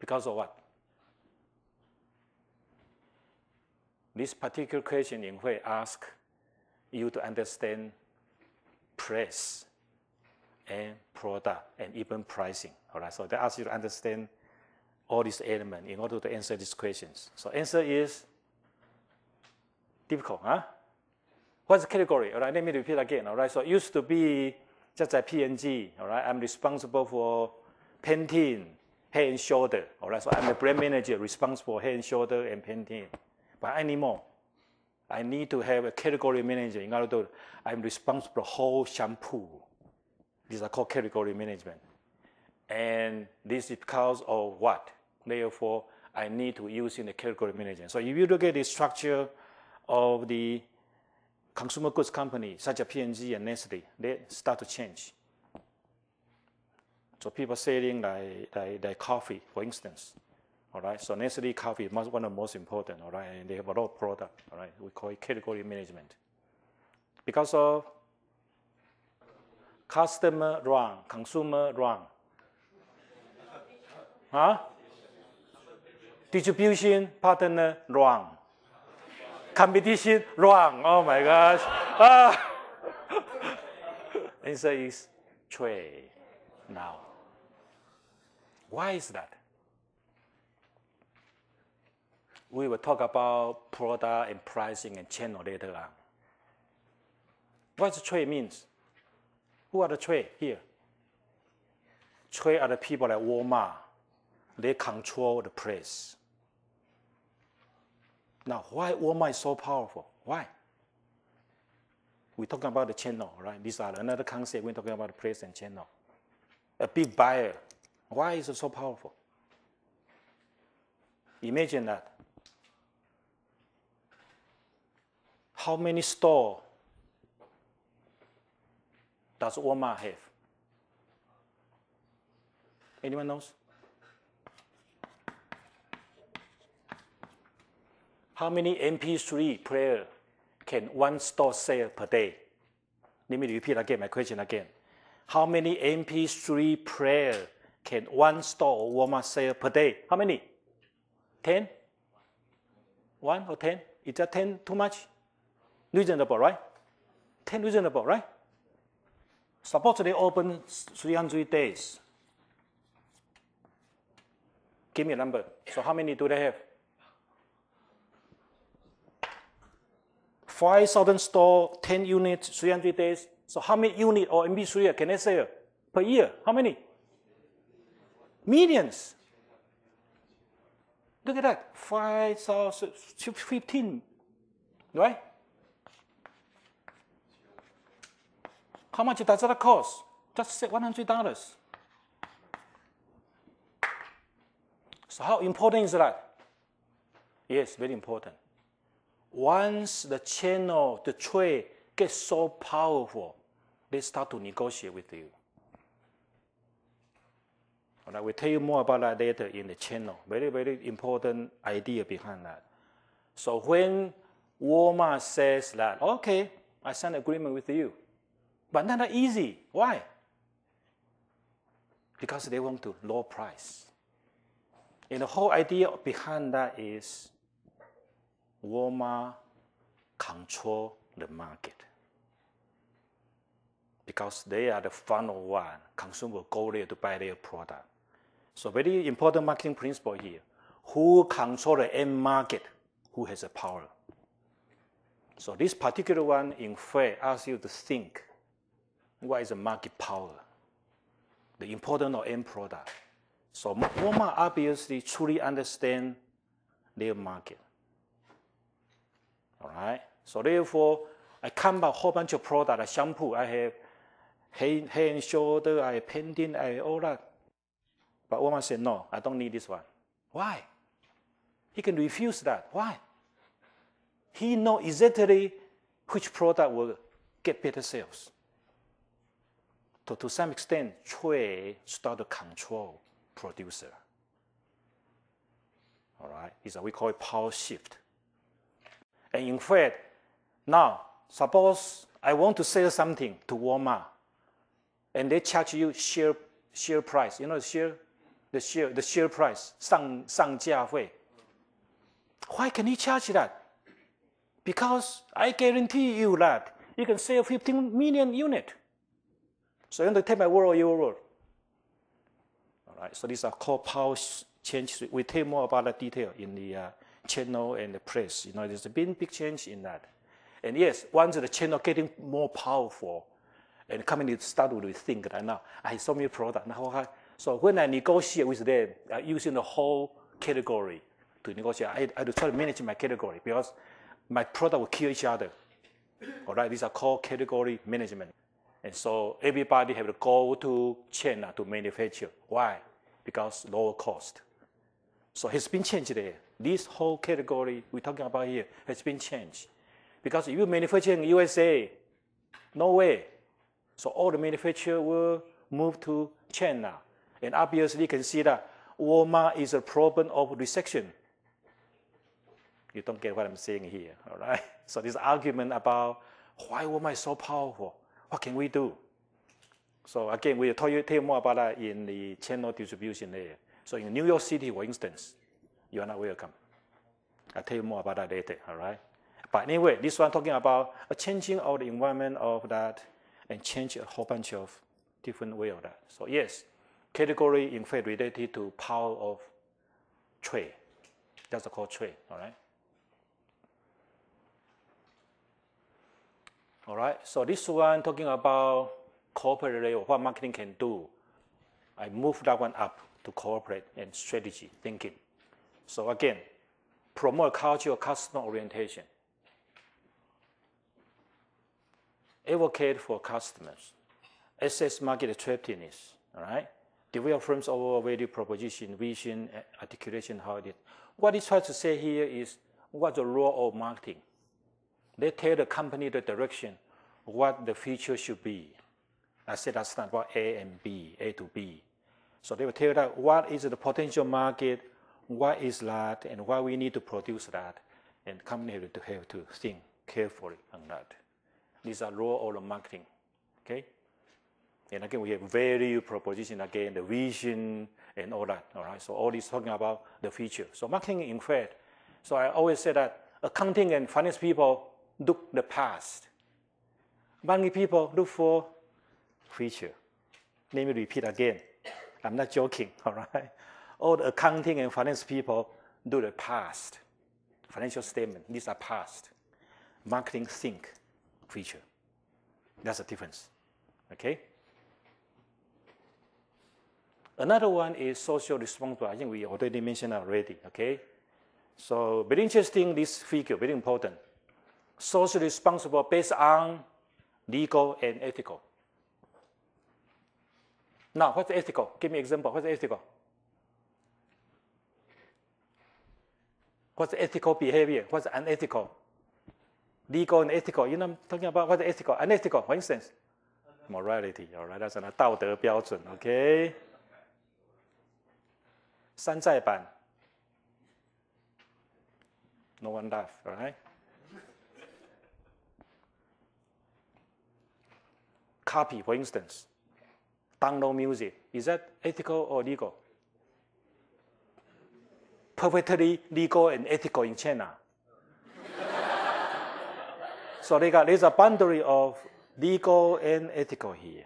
Because of what? This particular question in which asks you to understand price and product and even pricing. All right, so they ask you to understand all these elements in order to answer these questions. So answer is difficult, huh? What's the category? All right, let me repeat again. All right, so it used to be just like P&G. All right, I'm responsible for Pantene, Head and Shoulder. All right, so I'm the brand manager responsible for Head and Shoulder and Pantene. But anymore, I need to have a category manager in order to, I'm responsible for the whole shampoo. These are called category management. And this is because of what? Therefore, I need to use in the category management. So if you look at the structure of the consumer goods company, such as P&G and Nestle, they start to change. So people selling like coffee, for instance. All right, so Nestle coffee is one of the most important, all right, and they have a lot of product, all right, we call it category management. Because of customer wrong, consumer wrong. Huh? Distribution partner wrong. Competition wrong, oh my gosh. Answer is trade now. Why is that? We will talk about product and pricing and channel later on. What does trade means? Who are the trade here? Trade are the people like Walmart. They control the price. Now, why Walmart is so powerful? Why? We're talking about the channel, right? These are another concept. We're talking about the price and channel. A big buyer. Why is it so powerful? Imagine that. How many stores does Walmart have? Anyone knows? How many MP3 player can one store sell per day? Let me repeat again my question again. How many MP3 player can one store or Walmart sell per day? How many? 10? 1 or 10? Is that 10 too much? Reasonable, right? 10 reasonable, right? Suppose they open 300 days. Give me a number. So how many do they have? 5,000 stores, 10 units, 300 days. So how many units or MP3 can they sell per year? How many? Millions. Look at that. 5,000, 15, right? How much does that cost? Just $100. So how important is that? Yes, very important. Once the channel, the trade gets so powerful, they start to negotiate with you. All right, we'll tell you more about that later in the channel. Very, very important idea behind that. So when Walmart says that, okay, I sign an agreement with you, but not that easy. Why? Because they want to low price. And the whole idea behind that is Walmart control the market. Because they are the final one. Consumer will go there to buy their product. So very important marketing principle here. Who control the end market? Who has the power? So this particular one, in fact, asks you to think, what is the market power? The importance of end product. So Walmart obviously truly understand their market. All right? So therefore, I come by a whole bunch of products, like shampoo, I have head and shoulder, I have pendant, I have all that. But Walmart said, no, I don't need this one. Why? He can refuse that. Why? He knows exactly which product will get better sales. So to some extent, trade start to control producer. All right? It's what we call it power shift. And in fact, now, suppose I want to sell something to Walmart, and they charge you share price. You know the share price, 上架费. Why can he charge that? Because I guarantee you that you can sell 15 million units. So you want to take my word or your word. All right, so these are called power change. We tell more about that detail in the channel and the press. You know, there's been big change in that. And yes, once the channel getting more powerful, and the company start to think that now I saw me product. So when I negotiate with them, using the whole category to negotiate, I have to try to manage my category because my product will kill each other. All right, these are called category management. And so everybody have to go to China to manufacture. Why? Because lower cost. So it's been changed there. This whole category we're talking about here has been changed. Because if you manufacture in USA, no way. So all the manufacturers will move to China. And obviously you can see that Walmart is a problem of recession. You don't get what I'm saying here, all right? So this argument about why Walmart is so powerful, what can we do? So again, we'll tell you more about that in the channel distribution there. So in New York City, for instance, you are not welcome. I'll tell you more about that later, all right? But anyway, this one talking about a changing of the environment of that and change a whole bunch of different way of that. So yes, category in fact related to power of trade. That's called trade, all right? All right, so this one talking about corporate level, what marketing can do. I moved that one up to corporate and strategy thinking. So again, promote a culture of customer orientation. Advocate for customers. Assess market attractiveness, all right? Develop firms overall value proposition, vision, articulation, how it is. What he tries to say here is what's the role of marketing. They tell the company the direction, what the future should be. I said last time about A and B, A to B. So they will tell that what is the potential market, what is that, and why we need to produce that. And the company have to think carefully on that. These are role of the marketing, okay? And again, we have value proposition again, the vision, and all that, all right? So all this talking about the future. So marketing, in fact, so I always say that accounting and finance people look the past. Money people look for future. Let me repeat again. I'm not joking, all right? All the accounting and finance people do the past. Financial statement, these are past. Marketing think future. That's the difference, okay? Another one is social responsibility. I think we already mentioned already, okay? So very interesting, this figure, very important. Socially responsible based on legal and ethical. Now, what's ethical? Give me an example. What's ethical? What's ethical behavior? What's unethical? Legal and ethical. You know I'm talking about what's ethical? Unethical, for instance. Morality, all right? That's a 道德标准, okay? 山寨版 ，no one laugh, all right? Copy, for instance, download music. Is that ethical or legal? Perfectly legal and ethical in China. So there's a boundary of legal and ethical here.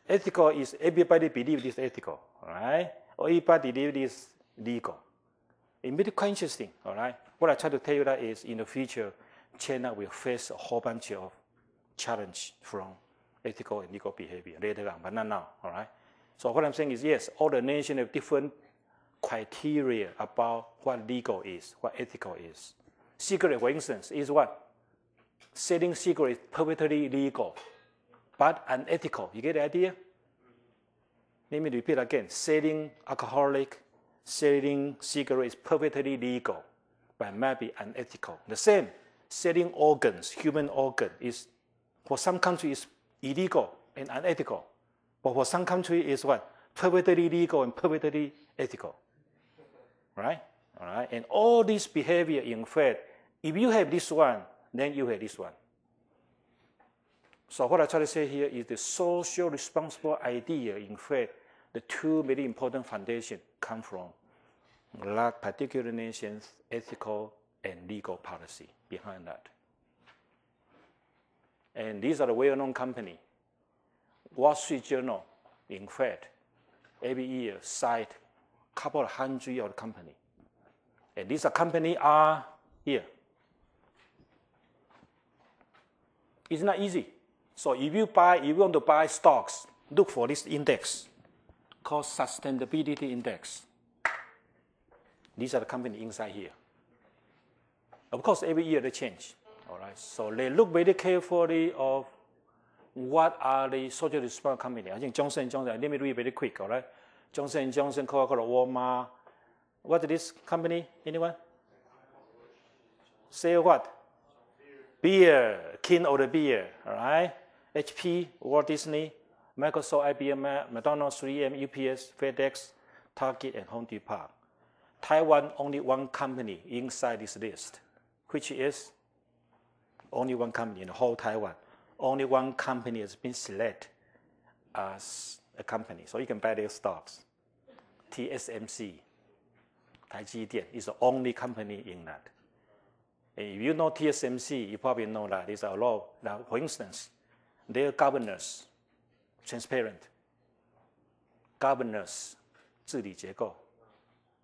Ethical is everybody believes this ethical, all right? Or everybody believes this legal. It may be quite interesting, all right? What I try to tell you that is in the future, China will face a whole bunch of challenge from ethical and legal behavior later on, but not now, all right? So what I'm saying is, yes, all the nations have different criteria about what legal is, what ethical is. Cigarette, for instance, is what? Selling cigarettes is perfectly legal, but unethical. You get the idea? Let me repeat again. Selling cigarettes is perfectly legal, but maybe unethical. The same, selling organs, human organ, is for some countries is illegal and unethical, but for some countries is what? Perfectly legal and perfectly ethical. Right? All right? And all this behavior, in fact, if you have this one, then you have this one. So what I try to say here is the social responsible idea, in fact, the two very important foundations come from that particular nation's ethical and legal policy behind that. And these are the well-known companies. Wall Street Journal, in fact, every year cite a couple of hundred of companies. And these companies are here. It's not easy. So if you want to buy stocks, look for this index called Sustainability Index. These are the companies inside here. Of course, every year they change. All right. So they look very carefully of what are the social responsible companies. I think Johnson & Johnson, let me read very quick, all right? Johnson & Johnson, Coca-Cola, Walmart. What is this company? Anyone? Say what? Beer, king of the beer, all right? HP, Walt Disney, Microsoft, IBM, McDonald's, 3M, UPS, FedEx, Target, and Home Depot. Taiwan, only one company inside this list, which is only one company in the whole Taiwan. Only one company has been selected as a company, so you can buy their stocks. TSMC, Taijidian, is the only company in that. And if you know TSMC, you probably know that there's a lot. Now, for instance, their governance, transparent. Governance, 治理结构,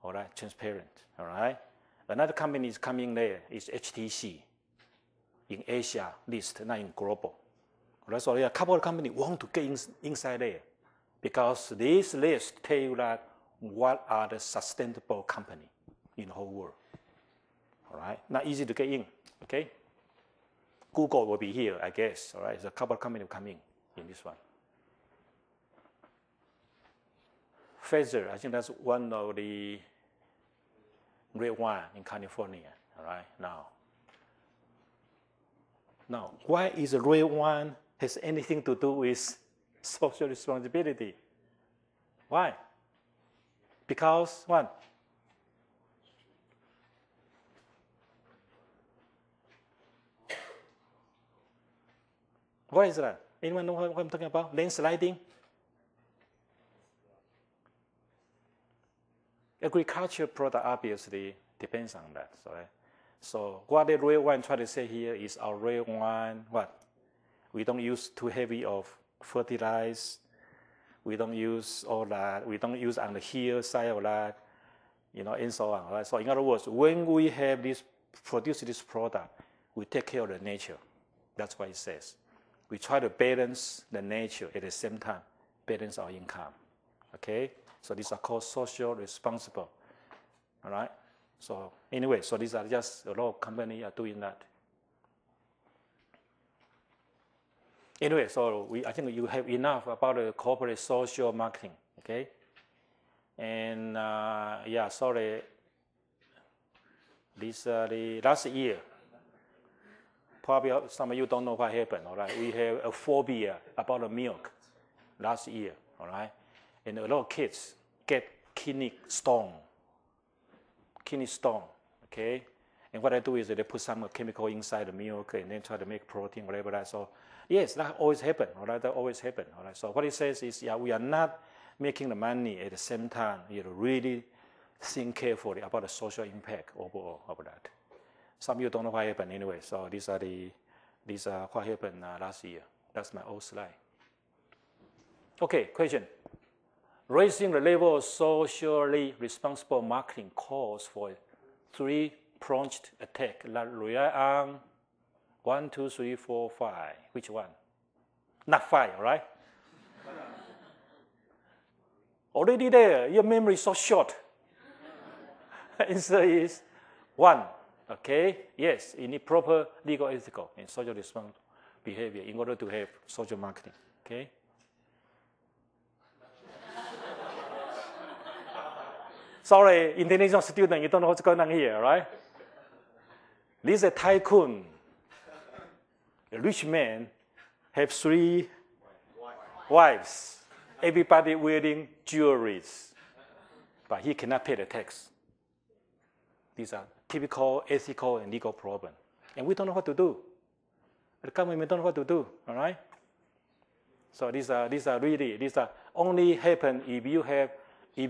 all right, transparent, all right. Another company is coming there is HTC, in Asia list, not in global. All right, so there are a couple of companies want to get inside there because this list tell you that what are the sustainable company in the whole world. All right, not easy to get in. Okay, Google will be here, I guess. All right, there's a couple of companies coming in this one. Pfizer, I think that's one of the red wine in California. All right, now, why is the red wine has anything to do with social responsibility? Why? Because what? What is that? Anyone know what I'm talking about? Landsliding? Agriculture product obviously depends on that. So what the red wine try to say here is our red wine, what? We don't use too heavy of fertilizer. We don't use all that. We don't use on the hillside of that, and so on. Right? So in other words, when we have produce this product, we take care of the nature. That's what it says. We try to balance the nature at the same time, balance our income. Okay? So these are called social responsible. All right? So anyway, so these are just a lot of companies are doing that. Anyway, so I think you have enough about the corporate social marketing, okay? And sorry, the last year, probably some of you don't know what happened, all right? We have a phobia about the milk last year, all right? And a lot of kids get kidney stone. Kidney stone, okay? And what I do is they put some chemical inside the milk and then try to make protein, whatever that. So yes, that always happen, all right? That always happen, all right? So what it says is, yeah, we are not making the money at the same time. You know, really think carefully about the social impact overall of that. Some of you don't know what happened anyway. So these are what happened last year. That's my old slide. Okay, question. Raising the level of socially responsible marketing calls for a three-pronged attack that rely on 1, 2, 3, 4, 5. Which one? Not 5, all right? Already there, your memory is so short. Answer is 1. Okay, yes, you need proper legal, ethical, and social responsible behavior in order to have social marketing. Okay. Sorry, international student, you don't know what's going on here, right? This is a tycoon. A rich man have 3 wives. Everybody wearing jewelries, but he cannot pay the tax. These are typical ethical and legal problems. And we don't know what to do. The government don't know what to do, all right? So these are only happen if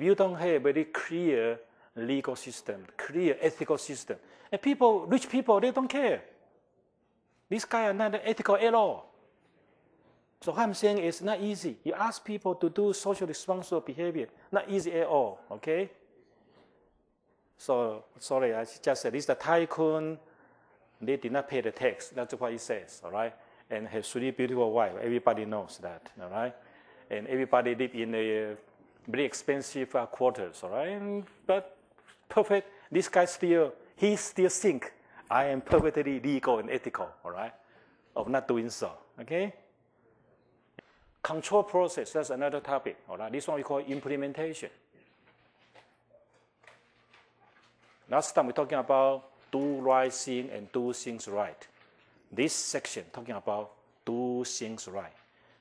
you don't have a very clear legal system, clear ethical system. And people, rich people, they don't care. These guys are not ethical at all. So what I'm saying is not easy. You ask people to do social responsible behavior, not easy at all, okay? So, sorry, I just said this is the tycoon. They did not pay the tax. That's what it says, all right? And have 3 beautiful wives. Everybody knows that, all right? And everybody live in a very expensive quarters, all right? But perfect. This guy he still think I am perfectly legal and ethical, all right? Of not doing so, okay? Control process, that's another topic, all right? This one we call implementation. Last time we're talking about do right thing and do things right. This section talking about do things right.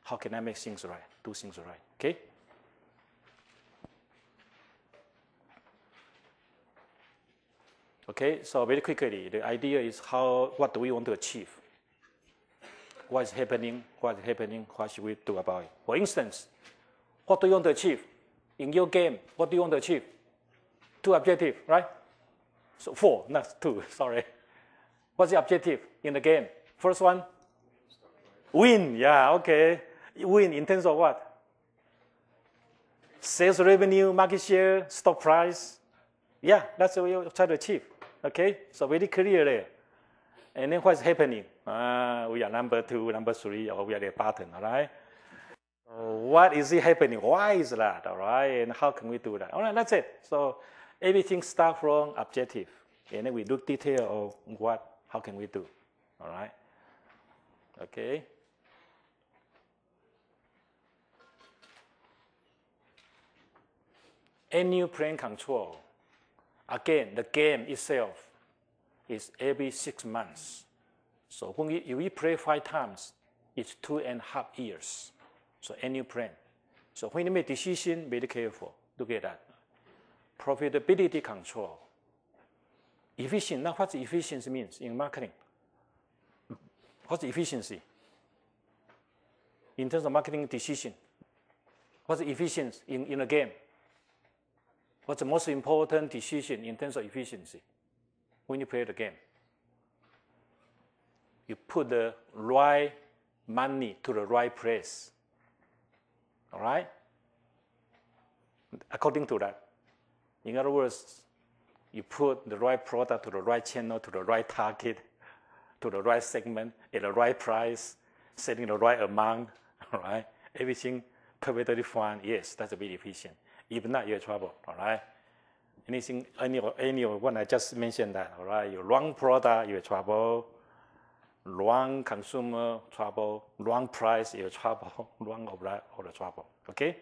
How can I make things right? Do things right, okay? Okay, so very quickly, the idea is what do we want to achieve? What is happening? What should we do about it? For instance, what do you want to achieve? In your game, what do you want to achieve? 2 objectives, right? So 4, not 2, sorry. What's the objective in the game? First one? Win, yeah, okay. Win in terms of what? Sales revenue, market share, stock price. Yeah, that's what you try to achieve, okay? So very clear there. And then what's happening? We are number 2, number 3, or we are the bottom, all right? What is it happening? Why is that, all right? And how can we do that? All right, that's it. So everything starts from objective. And then we look detail of how can we do, all right? Okay. Annual plan control. Again, the game itself is every 6 months. So if we play 5 times, it's 2.5 years. So annual plan. So when you make decision, be careful. Look at that. Profitability control. Efficient. Now, what efficiency means in marketing? What's efficiency? In terms of marketing decision. What's efficiency in a game? What's the most important decision in terms of efficiency when you play the game? You put the right money to the right place. All right? According to that. In other words, you put the right product to the right channel, to the right target, to the right segment, at the right price, setting the right amount, all right? Everything perfectly fine. Yes, that's a bit efficient. If not, you're in trouble, all right? Any one I just mentioned that, all right? You wrong product, you're in trouble. Wrong consumer, trouble. Wrong price, you're in trouble. Wrong of that, all the trouble, okay?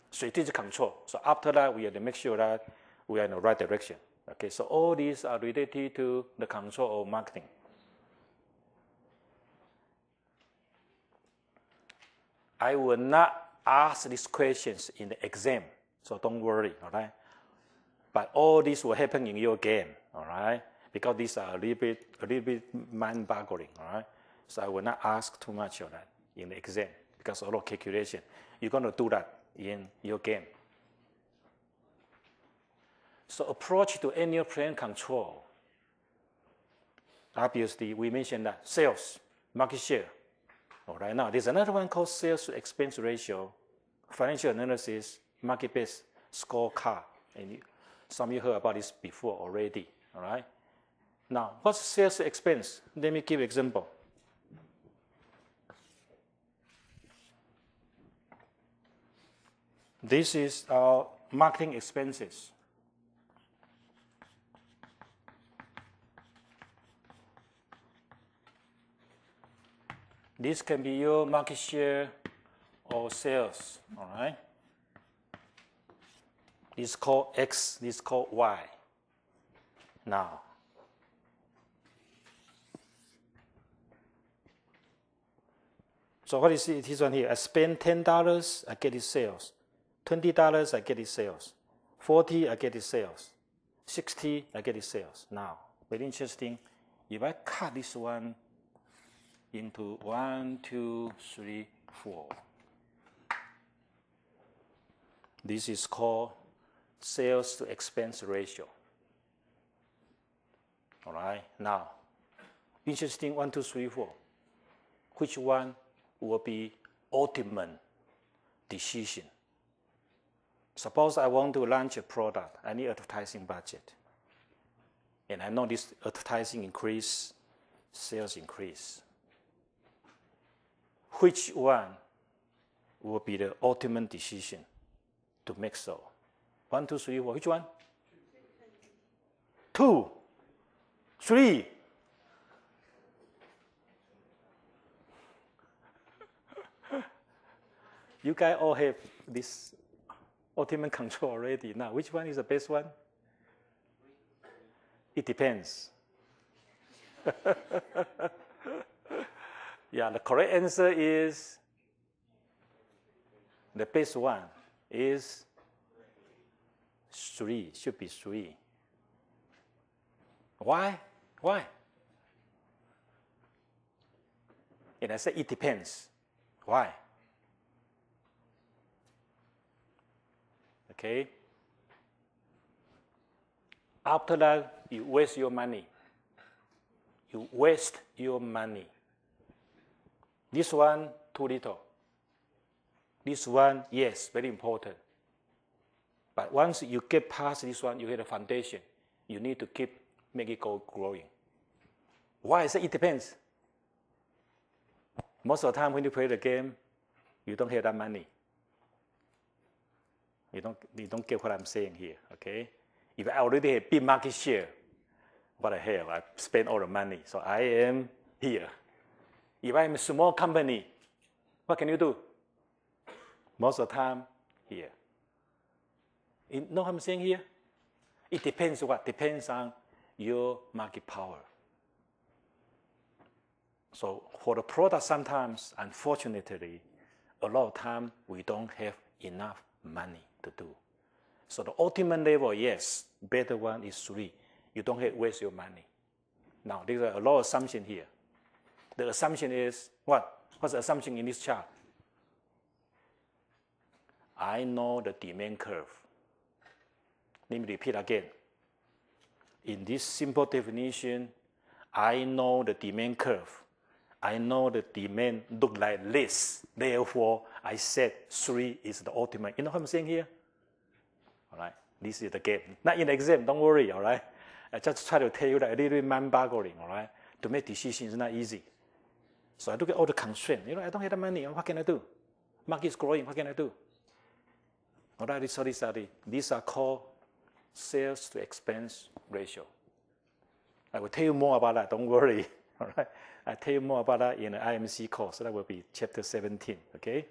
Strategic control. So after that, we have to make sure that we are in the right direction. Okay, so all these are related to the control of marketing. I will not ask these questions in the exam. So don't worry, all right? But all this will happen in your game, all right? Because these are a little bit mind-boggling, all right? So I will not ask too much of that in the exam because a lot of calculation. You're going to do that in your game. So approach to annual plan control. Obviously, we mentioned that sales, market share. All right, now there's another one called sales to expense ratio, financial analysis, market-based scorecard. And some of you heard about this before already, all right? Now, what's sales to expense? Let me give an example. This is our marketing expenses. This can be your market share or sales, all right? This is called X, this is called Y. Now, so what is this one here? I spend $10, I get this sales. $20, I get this sales. $40, I get this sales. $60, I get this sales. Now, very interesting. If I cut this one into 1, 2, 3, 4. This is called sales to expense ratio. All right, now, interesting 1, 2, 3, 4. Which one will be ultimate decision? Suppose I want to launch a product, I need advertising budget. And I know this advertising increase, sales increase. Which one will be the ultimate decision to make so? 1, 2, 3, 4. Which one? 2, 3. You guys all have this ultimate control already. Now, which one is the best one? It depends. Yeah, the correct answer is the best one is 3, should be 3. Why? Why? And I say it depends. Why? Okay. After that, you waste your money. You waste your money. This one, too little. This one, yes, very important. But once you get past this one, you hit a foundation. You need to make it go growing. Why? I say it depends. Most of the time when you play the game, you don't have that money. You don't get what I'm saying here, okay? If I already have big market share, what I have, I spend all the money, so I am here. If I'm a small company, what can you do? Most of the time, here. You know what I'm saying here? It depends what? Depends on your market power. So for the product, sometimes, unfortunately, a lot of time we don't have enough money to do. So the ultimate level, yes, better one is 3. You don't have to waste your money. Now, there's a lot of assumption here. The assumption is what? What's the assumption in this chart? I know the demand curve. Let me repeat again. In this simple definition, I know the demand curve. I know the demand look like this. Therefore, I said 3 is the ultimate. You know what I'm saying here? All right, this is the game. Not in the exam, don't worry, all right? I just try to tell you that a little bit mind-boggling, all right? To make decisions is not easy. So I look at all the constraints. You know, I don't have the money. What can I do? Market is growing. What can I do? All right, these are called sales to expense ratio. I will tell you more about that. Don't worry. All right, I'll tell you more about that in the IMC course. So that will be chapter 17. Okay.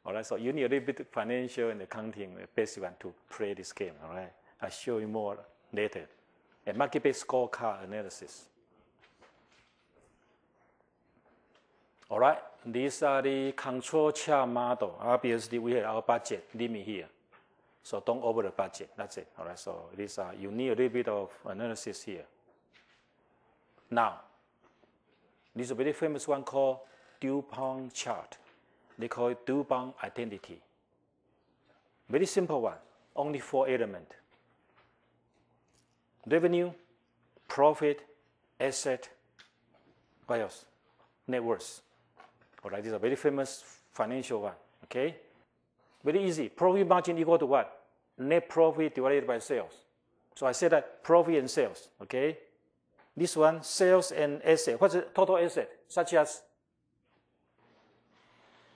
All right. So you need a little bit of financial and accounting basic one to play this game. All right. I'll show you more later. And market-based scorecard analysis. All right, these are the control chart model. Obviously, we have our budget limit here. So don't over the budget. That's it. All right. So you need a little bit of analysis here. Now, this is a very famous one called DuPont chart. They call it DuPont identity. Very simple one. Only 4 elements. Revenue, profit, asset, what else? Net worth. All right, this is a very famous financial one, okay? Very easy. Profit margin equal to what? Net profit divided by sales. So I said that profit and sales, okay? This one, sales and asset. What's the total asset? Such as,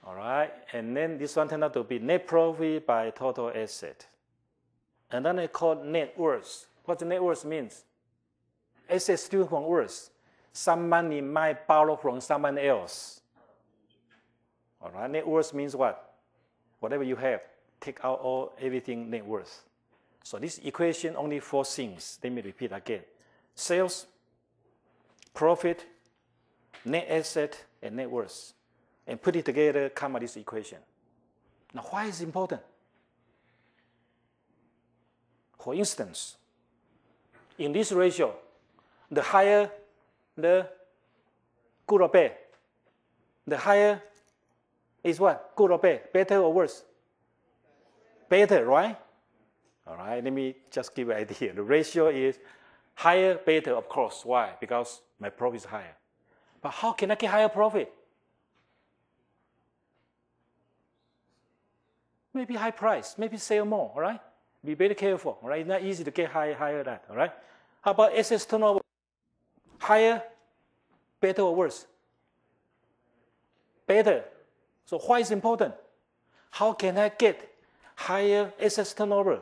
all right, and then this one turned out to be net profit by total asset. And then I call net worth. What the net worth means? Assets still from worth. Some money might borrow from someone else. All right, net worth means what? Whatever you have, take out everything net worth. So this equation only 4 things. Let me repeat again. Sales, profit, net asset, and net worth. And put it together, come up with this equation. Now, why is it important? For instance, in this ratio, the higher the good or bad, the higher is what? Good or bad? Better or worse? Better, right? All right, let me just give you an idea. The ratio is higher, better, of course. Why? Because my profit is higher. But how can I get higher profit? Maybe high price, maybe sell more, all right? Be very careful, all right? It's not easy to get higher that, all right? How about assets turnover? Higher, better or worse? Better. So why is it important? How can I get higher assets turnover?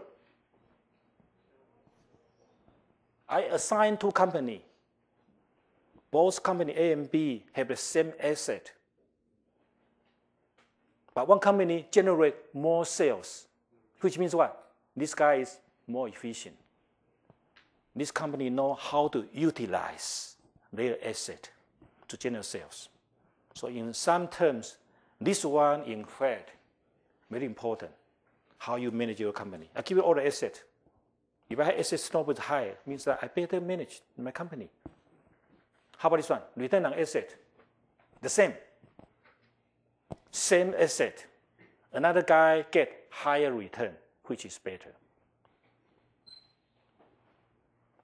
I assign 2 companies. Both company A and B have the same asset. But one company generates more sales, which means what? This guy is more efficient. This company knows how to utilize their asset to generate sales. So in some terms, this one, in fact, very important, how you manage your company. I give you all the assets. If I have assets turnover higher, it means that I better manage my company. How about this one? Return on asset. The same. Same asset. Another guy get higher return, which is better.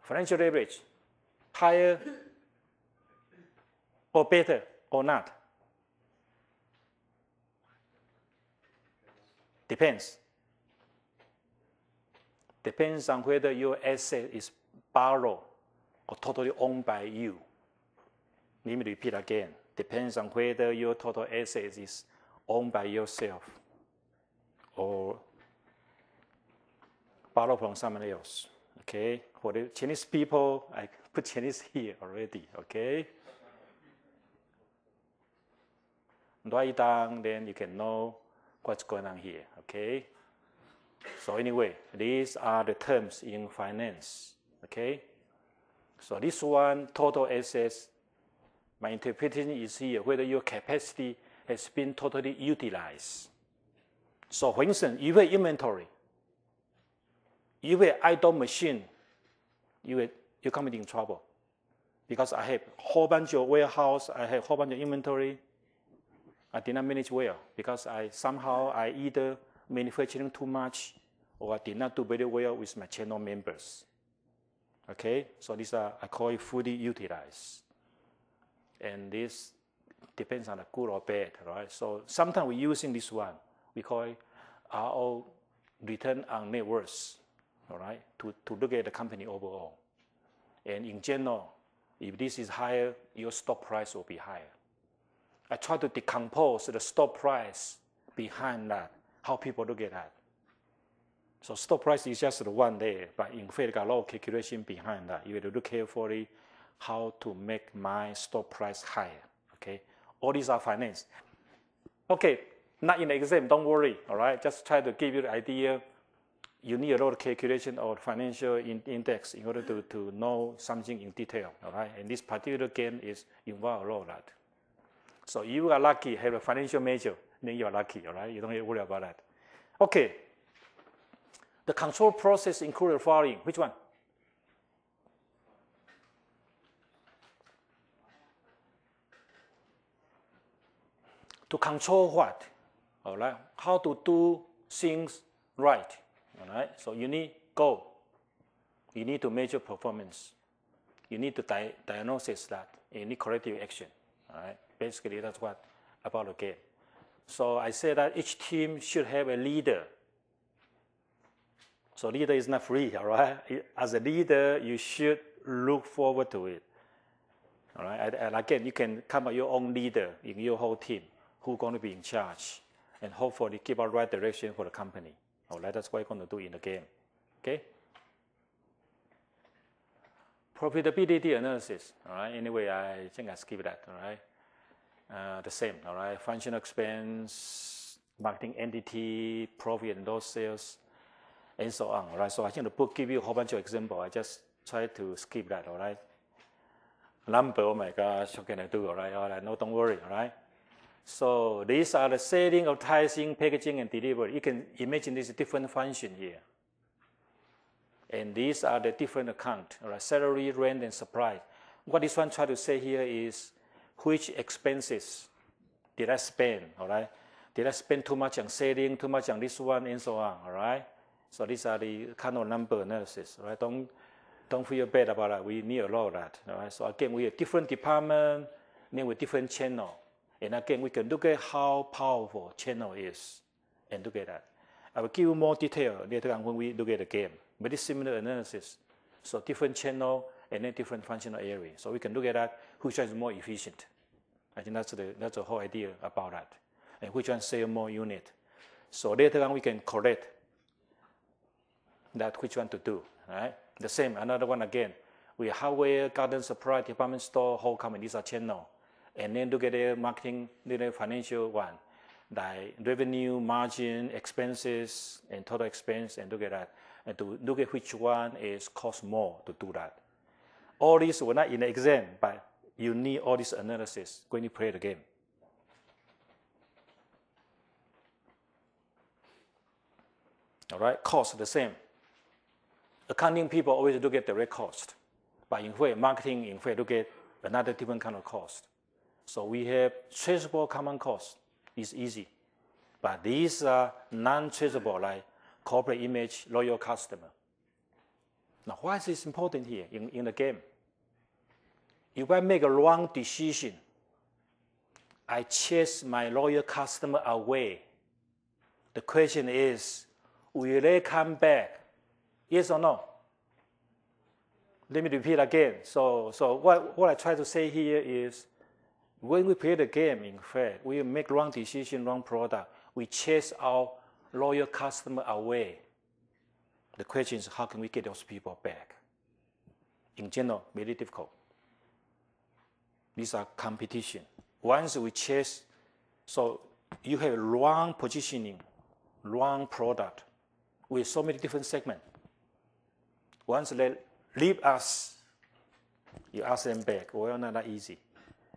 Financial leverage, higher or better or not? Depends. Depends on whether your asset is borrowed or totally owned by you. Let me repeat again. Depends on whether your total asset is owned by yourself or borrowed from someone else. Okay? For the Chinese people, I put Chinese here already. Okay? Write it down, then you can know what's going on here. Okay? So anyway, these are the terms in finance. Okay? So this one, total assets, my interpretation is here, whether your capacity has been totally utilized. So for instance, you have inventory, you have idle machine, you come in trouble. Because I have a whole bunch of warehouse, I have a whole bunch of inventory, I did not manage well because I either manufacturing too much or I did not do very well with my channel members. Okay, so these are, I call it fully utilized. And this depends on the good or bad, right? So sometimes we're using this one. We call it RO, return on net worth, all right, to look at the company overall. And in general, if this is higher, your stock price will be higher. I try to decompose the stock price behind that, how people look at that. So stock price is just the one there, but in fact, got a lot of calculation behind that. You have to look carefully how to make my stock price higher, okay? All these are finance. Okay, not in the exam, don't worry, all right? Just try to give you the idea. You need a lot of calculation of financial index in order to know something in detail, all right? And this particular game is involve a lot of that. So you are lucky, have a financial major, then you are lucky, all right? You don't have to worry about that. Okay, The control process includes the following. Which one? To control what? All right. How to do things right. All right. So you need goal. You need to measure performance. You need to diagnose that. You need corrective action. All right. Basically, that's what about the game. So I say that each team should have a leader. So leader is not free. All right. As a leader, you should look forward to it. All right. And again, you can come up with your own leader in your whole team who's going to be in charge, and hopefully keep our right direction for the company. All right, that's what we're going to do in the game. Okay? Profitability analysis. All right, anyway, I think I skipped that. All right, the same. All right, functional expense, marketing entity, profit and loss sales, and so on. All right, so I think the book gives you a whole bunch of examples. I just try to skip that. All right. Number, oh my gosh, what can I do? All right, no, don't worry. All right. So these are the selling, advertising, packaging, and delivery. You can imagine this different function here. And these are the different accounts, right? Salary, rent, and supply. What this one tries to say here is which expenses did I spend, all right? Did I spend too much on selling, too much on this one, and so on, all right? So these are the kind of number analysis, all right? Don't feel bad about that. We need a lot of that, all right? So again, we have different departments, then with different channels. And again, we can look at how powerful channel is and look at that. I will give you more detail later on when we look at the game. Very similar analysis. So different channel and then different functional areas. So we can look at that, which one is more efficient. I think that's the whole idea about that. And which one sell more unit. So later on we can correct that which one to do. Right? The same, another one again. We have hardware, garden supply, department store, whole company, these are channel. And then look at the marketing, the financial one, like revenue, margin, expenses, and total expense, and look at that. And to look at which one is cost more to do that. All these were not in the exam, but you need all this analysis when you play the game. All right, cost the same. Accounting people always look at direct cost, but in fact, marketing, in fact, look at another different kind of cost. So we have traceable common cost. It's easy. But these are non-traceable, like corporate image, loyal customer. Now, why is this important here in the game? If I make a wrong decision, I chase my loyal customer away. The question is, will they come back? Yes or no? Let me repeat again. So what I try to say here is, when we play the game, in fact, we make wrong decision, wrong product. We chase our loyal customer away. The question is, how can we get those people back? In general, very difficult. These are competition. Once we chase, so you have wrong positioning, wrong product with so many different segments. Once they leave us, you ask them back. Well, not that easy.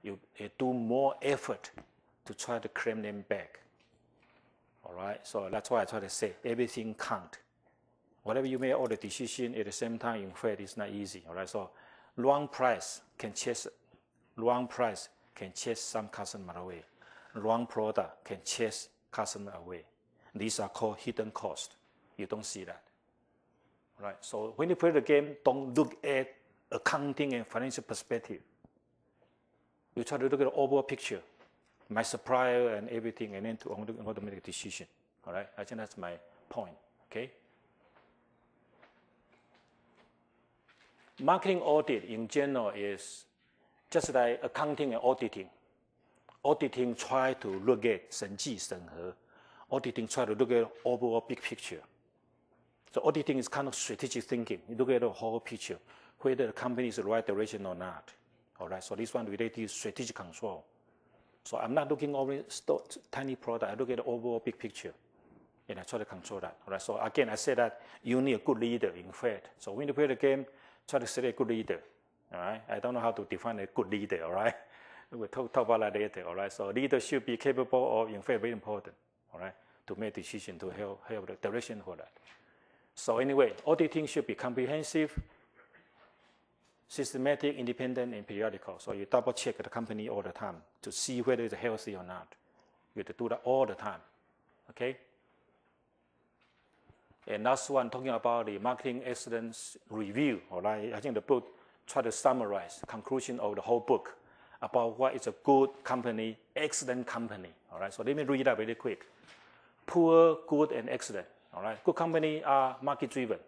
You do more effort to try to claim them back. All right, so that's why I try to say everything counts. Whatever you make all the decision at the same time, in fact, it's not easy. All right, so wrong price can chase some customer away. Wrong product can chase customer away. These are called hidden costs. You don't see that. All right, so when you play the game, don't look at accounting and financial perspective. You try to look at the overall picture, my supplier and everything, and then to make a decision. All right, I think that's my point. Okay. Marketing audit in general is just like accounting and auditing. Auditing try to look at 审计审核. Auditing try to look at overall big picture. So auditing is kind of strategic thinking. You look at the whole picture, whether the company is the right direction or not. All right, so this one related to strategic control. So I'm not looking over tiny product. I look at the overall big picture, and I try to control that. All right, so again, I said that you need a good leader, in fact. So when you play the game, try to select a good leader. All right, I don't know how to define a good leader. All right, we'll talk about that later. All right, so leader should be capable of, in fact, very important. All right, to make decision to help the direction for that. So anyway, auditing should be comprehensive, systematic, independent, and periodical. So you double check the company all the time to see whether it's healthy or not. You have to do that all the time, okay? And last one, talking about the marketing excellence review, all right? I think the book try to summarize the conclusion of the whole book about what is a good company, excellent company, all right? So let me read that really quick. Poor, good, and excellent, all right? Good company are market-driven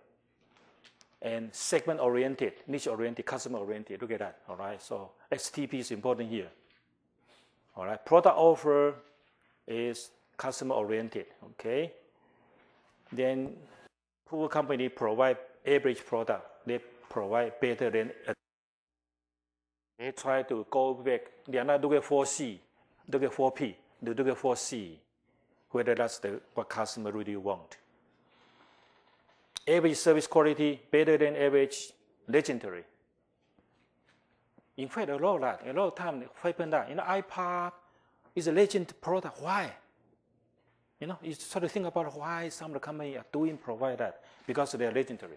and segment-oriented, niche-oriented, customer-oriented. Look at that, all right? So STP is important here, all right? Product offer is customer-oriented, okay? Then poor company provide average product. They provide better than. They try to go back. They are not looking for C, looking for P. They're looking for C, whether that's what customer really want. Average service quality better than average, legendary. In fact, a lot of time happen that iPad is a legend product. Why? You try to think about why some of the companies are provide that, because they are legendary.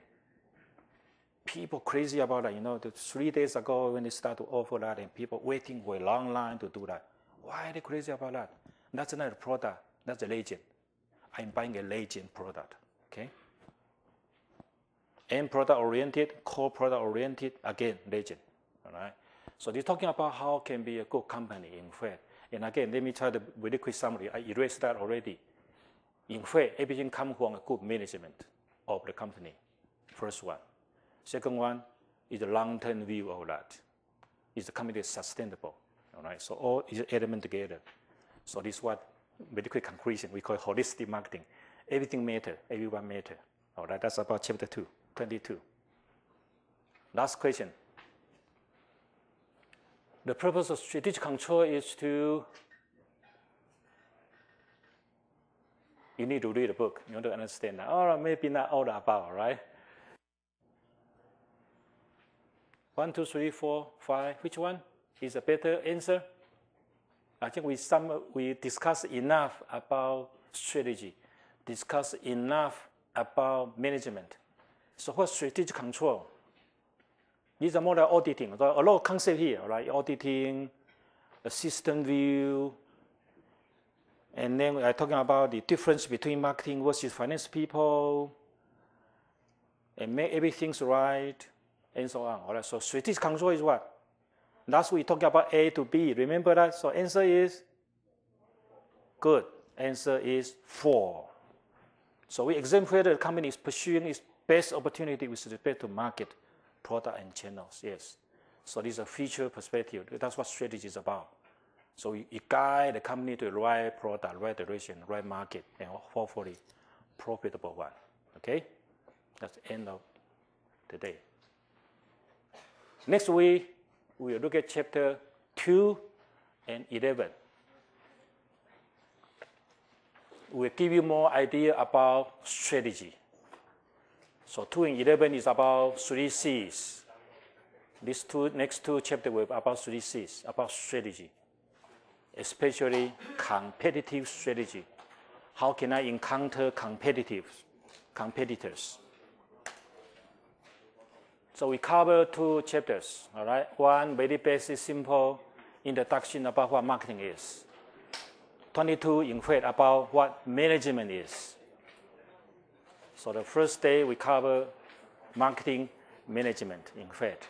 People crazy about that. 3 days ago when they start to offer that, and people waiting for a long line to do that. Why are they crazy about that? That's not a product. That's a legend. I'm buying a legend product. Okay. End product oriented, core product oriented. Again, legend. All right. So they're talking about how can be a good company in fact. And again, let me try the really quick summary. I erased that already. In fact, everything comes from a good management of the company. First one. Second one is the long-term view of that. Is the company sustainable? All right. So all is element together. So this is what very quick conclusion. We call it holistic marketing. Everything matter. Everyone matter. All right. That's about chapter 2, 22. Last question. The purpose of strategic control is to. You need to read the book. You want to understand that. Or maybe not all about, right? 1, 2, 3, 4, 5. Which one is a better answer? I think we discussed enough about strategy, discussed enough about management. So what's strategic control? These are more like auditing. A lot of concepts here, right? Auditing, a system view, and then we are talking about the difference between marketing versus finance people, and make everything right, and so on. All right. So strategic control is what? Last week we talked about A to B. Remember that? So answer is good. Answer is 4. So we examine whether the company is pursuing its best opportunity with respect to market, product, and channels. Yes. So this is a future perspective. That's what strategy is about. So you guide the company to the right product, right direction, right market, and hopefully profitable one. Okay? That's the end of the day. Next week, we will look at chapter 2 and 11. We'll give you more idea about strategy. So 2 and 11 is about 3 C's. These next two chapters will be about 3 C's, about strategy. Especially competitive strategy. How can I encounter competitors? So we cover 2 chapters, all right? One, very basic, simple introduction about what marketing is. 22, in fact, about what management is. So the first day we cover marketing management, in fact.